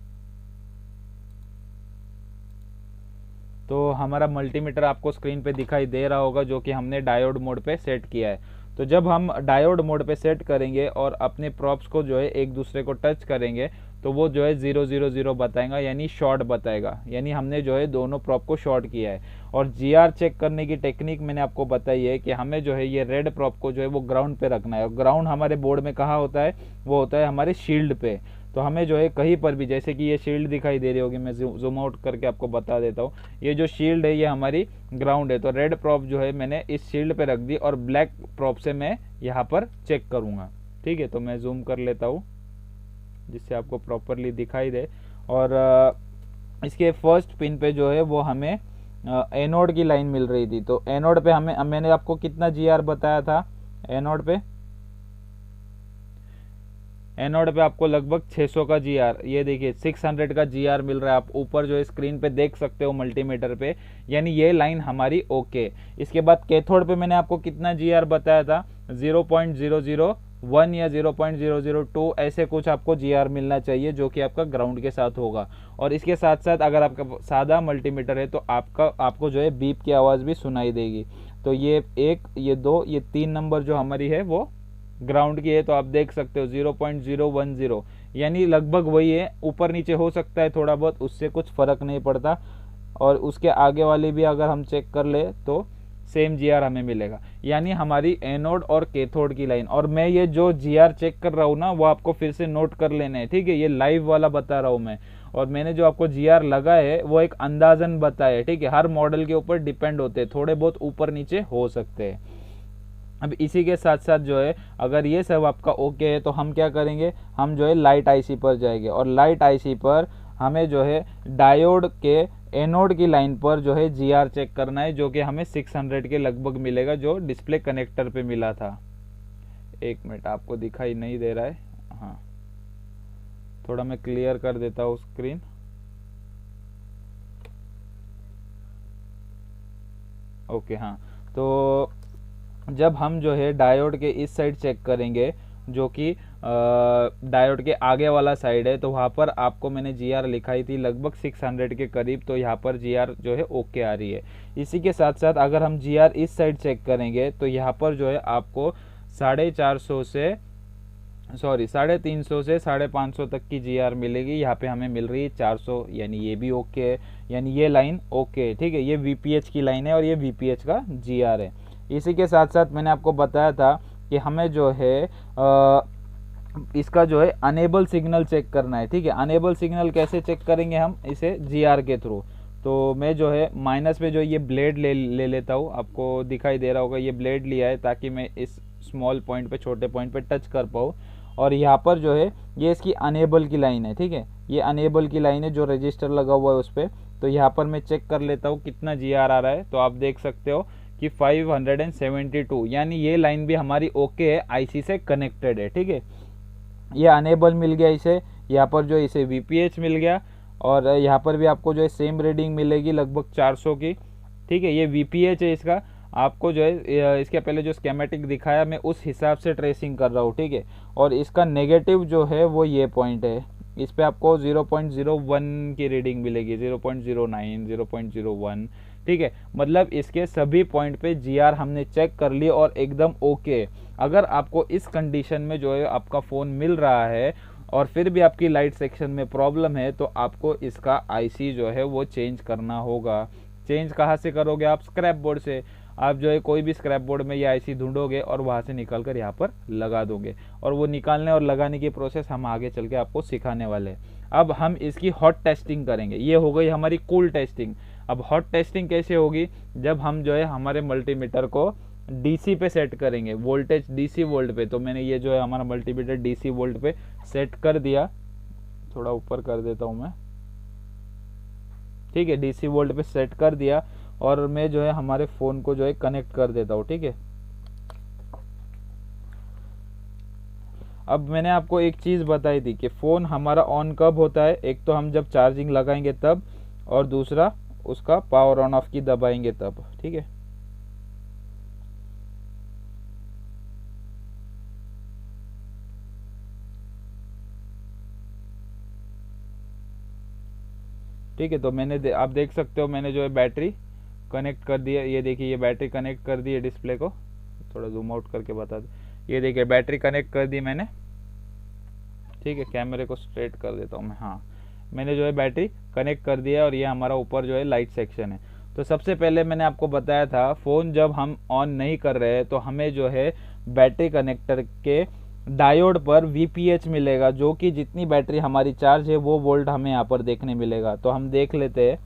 तो हमारा मल्टीमीटर आपको स्क्रीन पे दिखाई दे रहा होगा, जो कि हमने डायोड मोड पे सेट किया है। तो जब हम डायोड मोड पे सेट करेंगे और अपने प्रॉप्स को जो है एक दूसरे को टच करेंगे, तो वो जो है 000 बताएगा, यानी शॉर्ट बताएगा, यानी हमने जो है दोनों प्रॉप को शॉर्ट किया है। और जीआर चेक करने की टेक्निक मैंने आपको बताई है कि हमें जो है ये रेड प्रॉप को जो है वो ग्राउंड पे रखना है। और ग्राउंड हमारे बोर्ड में कहाँ होता है, वो होता है हमारे शील्ड पे। तो हमें जो है कहीं पर भी, जैसे कि ये शील्ड दिखाई दे रही होगी, मैं जूम आउट करके आपको बता देता हूँ, ये जो शील्ड है ये हमारी ग्राउंड है। तो रेड प्रॉप जो है मैंने इस शील्ड पे रख दी और ब्लैक प्रॉप से मैं यहाँ पर चेक करूँगा, ठीक है। तो मैं जूम कर लेता हूँ जिससे आपको प्रॉपरली दिखाई दे। और इसके फर्स्ट पिन पे जो है वो हमें एनोड की लाइन मिल रही थी। तो एनोड पे मैंने आपको कितना जीआर बताया था, एनोड पे आपको लगभग 600 का जीआर, ये देखिए 600 का जीआर मिल रहा है। आप ऊपर जो है स्क्रीन पे देख सकते हो मल्टीमीटर पे, यानी ये लाइन हमारी ओके। इसके बाद कैथोड पे मैंने आपको कितना जीआर बताया था, 0.001 या 0.002 ऐसे कुछ आपको जीआर मिलना चाहिए, जो कि आपका ग्राउंड के साथ होगा। और इसके साथ साथ अगर आपका सादा मल्टीमीटर है तो आपको जो है बीप की आवाज़ भी सुनाई देगी। तो ये 1, ये 2, ये 3 नंबर जो हमारी है वो ग्राउंड की है। तो आप देख सकते हो 0.010, यानी लगभग वही है, ऊपर नीचे हो सकता है थोड़ा बहुत, उससे कुछ फ़र्क नहीं पड़ता। और उसके आगे वाली भी अगर हम चेक कर ले तो सेम जीआर हमें मिलेगा, यानी हमारी एनोड और कैथोड की लाइन। और मैं ये जो जीआर चेक कर रहा हूँ ना, वो आपको फिर से नोट कर लेना है, ठीक है। ये लाइव वाला बता रहा हूँ मैं, और मैंने जो आपको जीआर लगा है वो एक अंदाजन बताया है, ठीक है। हर मॉडल के ऊपर डिपेंड होते हैं, थोड़े बहुत ऊपर नीचे हो सकते हैं। अब इसी के साथ साथ जो है अगर ये सब आपका ओके है तो हम क्या करेंगे, हम जो है लाइट आईसी पर जाएंगे। और लाइट आईसी पर हमें जो है डायोड के एनोड की लाइन पर जो है जीआर चेक करना है, जो कि हमें 600 के लगभग मिलेगा, जो डिस्प्ले कनेक्टर पे मिला था। 1 मिनट, आपको दिखाई नहीं दे रहा है, हाँ थोड़ा मैं क्लियर कर देता हूँ स्क्रीन। ओके हाँ, तो जब हम जो है डायोड के इस साइड चेक करेंगे, जो कि डायोड के आगे वाला साइड है, तो वहाँ पर आपको मैंने जीआर लिखाई थी लगभग 600 के करीब। तो यहाँ पर जीआर जो है ओके आ रही है। इसी के साथ साथ अगर हम जीआर इस साइड चेक करेंगे तो यहाँ पर जो है आपको 350 से 550 तक की जीआर मिलेगी। यहाँ पे हमें मिल रही है 400, यानी ये भी ओके है, यानी ये लाइन ओके है, ठीक है। ये वीपीएच की लाइन है और ये वीपीएच का जीआर है। इसी के साथ साथ मैंने आपको बताया था कि हमें जो है इसका जो है अनेबल सिग्नल चेक करना है, ठीक है। अनेबल सिग्नल कैसे चेक करेंगे हम, इसे जीआर के थ्रू। तो मैं जो है माइनस पे जो ये ब्लेड ले लेता हूँ, आपको दिखाई दे रहा होगा, ये ब्लेड लिया है ताकि मैं इस स्मॉल पॉइंट पे, छोटे पॉइंट पे टच कर पाऊँ। और यहाँ पर जो है ये इसकी अनेबल की लाइन है, ठीक है। ये अनेबल की लाइन है जो रजिस्टर लगा हुआ है उस पर। तो यहाँ पर मैं चेक कर लेता हूँ कितना जीआर आ रहा है। तो आप देख सकते हो कि 572, यानी ये लाइन भी हमारी ओके है, आईसी से कनेक्टेड है, ठीक है। ये अनेबल मिल गया इसे, यहाँ पर जो इसे वीपीएच मिल गया, और यहाँ पर भी आपको जो है सेम रीडिंग मिलेगी लगभग 400 की, ठीक है। ये वीपीएच है इसका, आपको जो है इसके पहले जो स्केमेटिक दिखाया मैं उस हिसाब से ट्रेसिंग कर रहा हूँ, ठीक है। और इसका नेगेटिव जो है वो ये पॉइंट है, इस पे आपको 0.01 की रीडिंग मिलेगी, 0.09, 0.01, ठीक है। मतलब इसके सभी पॉइंट पे जीआर हमने चेक कर ली और एकदम ओके। अगर आपको इस कंडीशन में जो है आपका फ़ोन मिल रहा है और फिर भी आपकी लाइट सेक्शन में प्रॉब्लम है, तो आपको इसका आईसी जो है वो चेंज करना होगा। चेंज कहाँ से करोगे आप, स्क्रैप बोर्ड से। आप जो है कोई भी स्क्रैप बोर्ड में ये आईसी ढूंढोगे और वहाँ से निकाल कर यहाँ पर लगा दोगे, और वो निकालने और लगाने की प्रोसेस हम आगे चल के आपको सिखाने वाले हैं। अब हम इसकी हॉट टेस्टिंग करेंगे। ये हो गई हमारी कूल टेस्टिंग। अब हॉट टेस्टिंग कैसे होगी, जब हम जो है हमारे मल्टीमीटर को डीसी पे सेट करेंगे, वोल्टेज डीसी वोल्ट पे। तो मैंने ये जो है हमारा मल्टीमीटर डीसी वोल्ट पे सेट कर दिया, थोड़ा ऊपर कर देता हूँ मैं, ठीक है, डीसी वोल्ट पे सेट कर दिया, और मैं जो है हमारे फ़ोन को जो है कनेक्ट कर देता हूँ, ठीक है। अब मैंने आपको एक चीज़ बताई थी कि फ़ोन हमारा ऑन कब होता है, एक तो हम जब चार्जिंग लगाएंगे तब, और दूसरा उसका पावर ऑन ऑफ की दबाएंगे तब, ठीक है। ठीक है, तो मैंने आप देख सकते हो मैंने जो है बैटरी कनेक्ट कर दिया। ये देखिए, ये बैटरी कनेक्ट कर दी है डिस्प्ले को, थोड़ा जूम आउट करके बता दे। ये देखिए बैटरी कनेक्ट कर दी मैंने, ठीक है। कैमरे को स्ट्रेट कर देता हूँ मैं, हाँ, मैंने जो है बैटरी कनेक्ट कर दिया, और ये हमारा ऊपर जो है लाइट सेक्शन है। तो सबसे पहले मैंने आपको बताया था, फ़ोन जब हम ऑन नहीं कर रहे हैं तो हमें जो है बैटरी कनेक्टर के डायोड पर VPH मिलेगा, जो कि जितनी बैटरी हमारी चार्ज है वो वोल्ट हमें यहाँ पर देखने मिलेगा। तो हम देख लेते हैं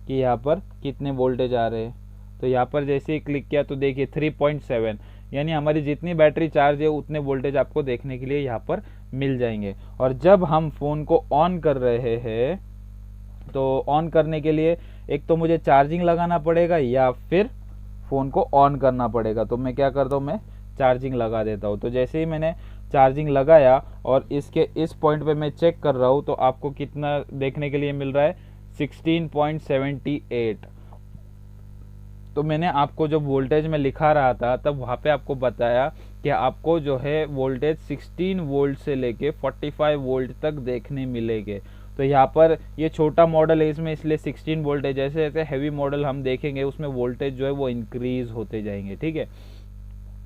कि यहाँ पर कितने वोल्टेज आ रहे हैं। तो यहाँ पर जैसे ही क्लिक किया तो देखिए 3.7, यानी हमारी जितनी बैटरी चार्ज है उतने वोल्टेज आपको देखने के लिए यहाँ पर मिल जाएंगे। और जब हम फ़ोन को ऑन कर रहे हैं तो ऑन करने के लिए एक तो मुझे चार्जिंग लगाना पड़ेगा या फिर फ़ोन को ऑन करना पड़ेगा। तो मैं क्या करता हूँ, मैं चार्जिंग लगा देता हूँ। तो जैसे ही मैंने चार्जिंग लगाया और इसके इस पॉइंट पे मैं चेक कर रहा हूँ, तो आपको कितना देखने के लिए मिल रहा है, 16.78। तो मैंने आपको जो वोल्टेज में लिखा रहा था तब वहाँ पे आपको बताया कि आपको जो है वोल्टेज 16 वोल्ट से लेके 45 वोल्ट तक देखने मिलेंगे। तो यहाँ पर ये छोटा मॉडल है इसमें, इसलिए 16 वोल्ट है। जैसे जैसे हैवी मॉडल हम देखेंगे उसमें वोल्टेज जो है वो इंक्रीज होते जाएंगे, ठीक है।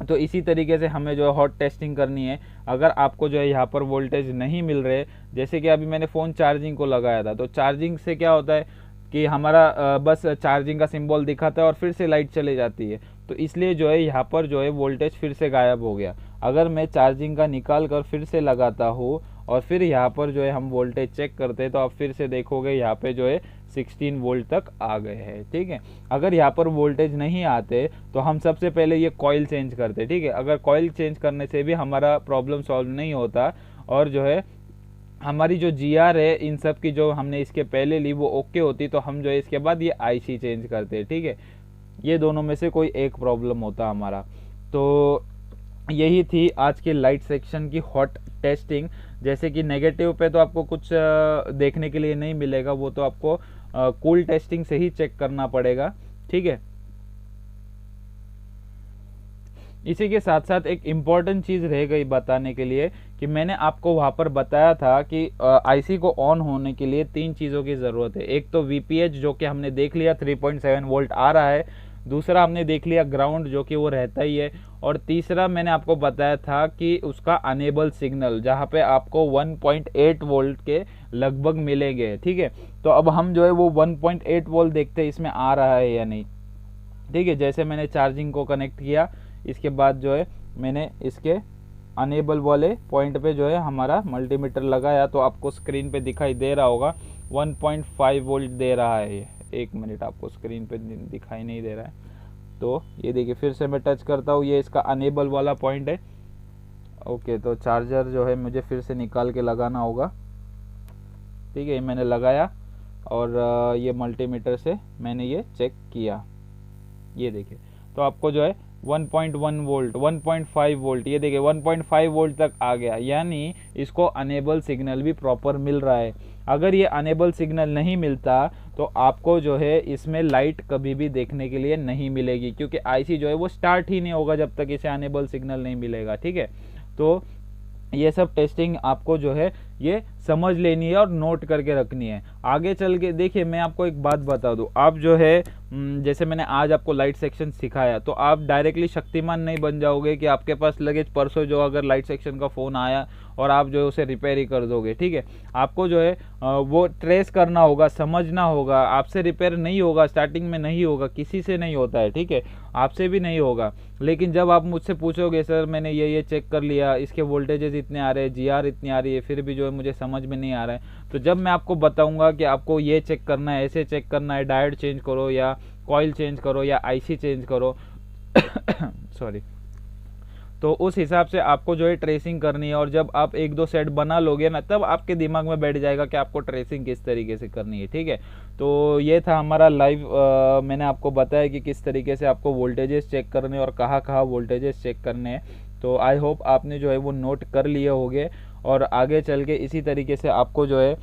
तो इसी तरीके से हमें जो है हॉट टेस्टिंग करनी है। अगर आपको जो है यहाँ पर वोल्टेज नहीं मिल रहे, जैसे कि अभी मैंने फ़ोन चार्जिंग को लगाया था, तो चार्जिंग से क्या होता है कि हमारा बस चार्जिंग का सिंबल दिखाता है और फिर से लाइट चली जाती है। तो इसलिए जो है यहाँ पर जो है वोल्टेज फिर से गायब हो गया। अगर मैं चार्जिंग का निकाल कर फिर से लगाता हूँ और फिर यहाँ पर जो है हम वोल्टेज चेक करते हैं, तो आप फिर से देखोगे यहाँ पे जो है 16 वोल्ट तक आ गए हैं, ठीक है। अगर यहाँ पर वोल्टेज नहीं आते तो हम सबसे पहले ये कॉइल चेंज करते, ठीक है। अगर कॉइल चेंज करने से भी हमारा प्रॉब्लम सॉल्व नहीं होता और जो है हमारी जो GR है इन सब की जो हमने इसके पहले ली वो ओके होती, तो हम जो है इसके बाद ये IC चेंज करते हैं, ठीक है। ये दोनों में से कोई एक प्रॉब्लम होता हमारा। तो यही थी आज के लाइट सेक्शन की हॉट टेस्टिंग। जैसे कि नेगेटिव पे तो आपको कुछ देखने के लिए नहीं मिलेगा, वो तो आपको कूल टेस्टिंग से ही चेक करना पड़ेगा, ठीक है। इसी के साथ साथ एक इम्पॉर्टेंट चीज़ रह गई बताने के लिए कि मैंने आपको वहाँ पर बताया था कि IC को ऑन होने के लिए 3 चीज़ों की ज़रूरत है। एक तो VPH जो कि हमने देख लिया 3.7 वोल्ट आ रहा है, दूसरा हमने देख लिया ग्राउंड जो कि वो रहता ही है, और तीसरा मैंने आपको बताया था कि उसका अनेबल सिग्नल जहाँ पे आपको 1.8 वोल्ट के लगभग मिलेंगे, ठीक है। तो अब हम जो है वो 1.8 वोल्ट देखते हैं इसमें आ रहा है या नहीं, ठीक है। जैसे मैंने चार्जिंग को कनेक्ट किया, इसके बाद जो है मैंने इसके अनेबल वाले पॉइंट पे जो है हमारा मल्टीमीटर लगाया, तो आपको स्क्रीन पे दिखाई दे रहा होगा 1.5 वोल्ट दे रहा है ये। एक मिनट, आपको स्क्रीन पे दिखाई नहीं दे रहा है, तो ये देखिए फिर से मैं टच करता हूँ, ये इसका अनेबल वाला पॉइंट है। ओके, तो चार्जर जो है मुझे फिर से निकाल के लगाना होगा, ठीक है। मैंने लगाया और ये मल्टीमीटर से मैंने ये चेक किया, ये देखिए। तो आपको जो है 1.1 वोल्ट 1.5 वोल्ट, ये देखिए 1.5 वोल्ट तक आ गया, यानी इसको अनेबल सिग्नल भी प्रॉपर मिल रहा है। अगर ये अनेबल सिग्नल नहीं मिलता तो आपको जो है इसमें लाइट कभी भी देखने के लिए नहीं मिलेगी, क्योंकि IC जो है वो स्टार्ट ही नहीं होगा जब तक इसे अनेबल सिग्नल नहीं मिलेगा, ठीक है। तो ये सब टेस्टिंग आपको जो है ये समझ लेनी है और नोट करके रखनी है। आगे चल के देखिए मैं आपको एक बात बता दूं, आप जो है जैसे मैंने आज आपको लाइट सेक्शन सिखाया, तो आप डायरेक्टली शक्तिमान नहीं बन जाओगे कि आपके पास लगेज परसों जो अगर लाइट सेक्शन का फ़ोन आया और आप जो है उसे रिपेयर ही कर दोगे, ठीक है। आपको जो है वो ट्रेस करना होगा, समझना होगा। आपसे रिपेयर नहीं होगा, स्टार्टिंग में नहीं होगा, किसी से नहीं होता है, ठीक है, आपसे भी नहीं होगा। लेकिन जब आप मुझसे पूछोगे सर मैंने ये चेक कर लिया, इसके वोल्टेजेस इतने आ रहे हैं, GR इतनी आ रही है, फिर भी जो है मुझे समझ में नहीं आ रहा है, तो जब मैं आपको बताऊंगा कि आपको ये चेक करना है, ऐसे चेक करना है, डायोड चेंज करो या कॉइल चेंज करो या IC चेंज करो सॉरी, तो उस हिसाब से आपको जो है ट्रेसिंग करनी है। और जब आप 1-2 सेट बना लोगे ना, तब आपके दिमाग में बैठ जाएगा कि आपको ट्रेसिंग किस तरीके से करनी है, ठीक है। तो ये था हमारा लाइव, मैंने आपको बताया कि किस तरीके से आपको वोल्टेजेस चेक करने और कहाँ कहाँ वोल्टेजेस चेक करने हैं। तो आई होप आपने जो है वो नोट कर लिए होंगे, और आगे चल के इसी तरीके से आपको जो है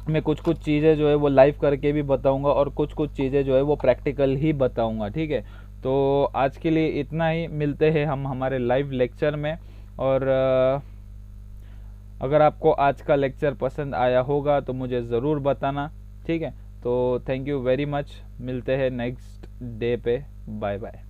मैं कुछ कुछ चीज़ें जो है वो लाइव करके भी बताऊंगा और कुछ कुछ चीज़ें जो है वो प्रैक्टिकल ही बताऊंगा, ठीक है। तो आज के लिए इतना ही, मिलते हैं हम हमारे लाइव लेक्चर में। और अगर आपको आज का लेक्चर पसंद आया होगा तो मुझे ज़रूर बताना, ठीक है। तो थैंक यू वेरी मच, मिलते हैं नेक्स्ट डे पे, बाय बाय।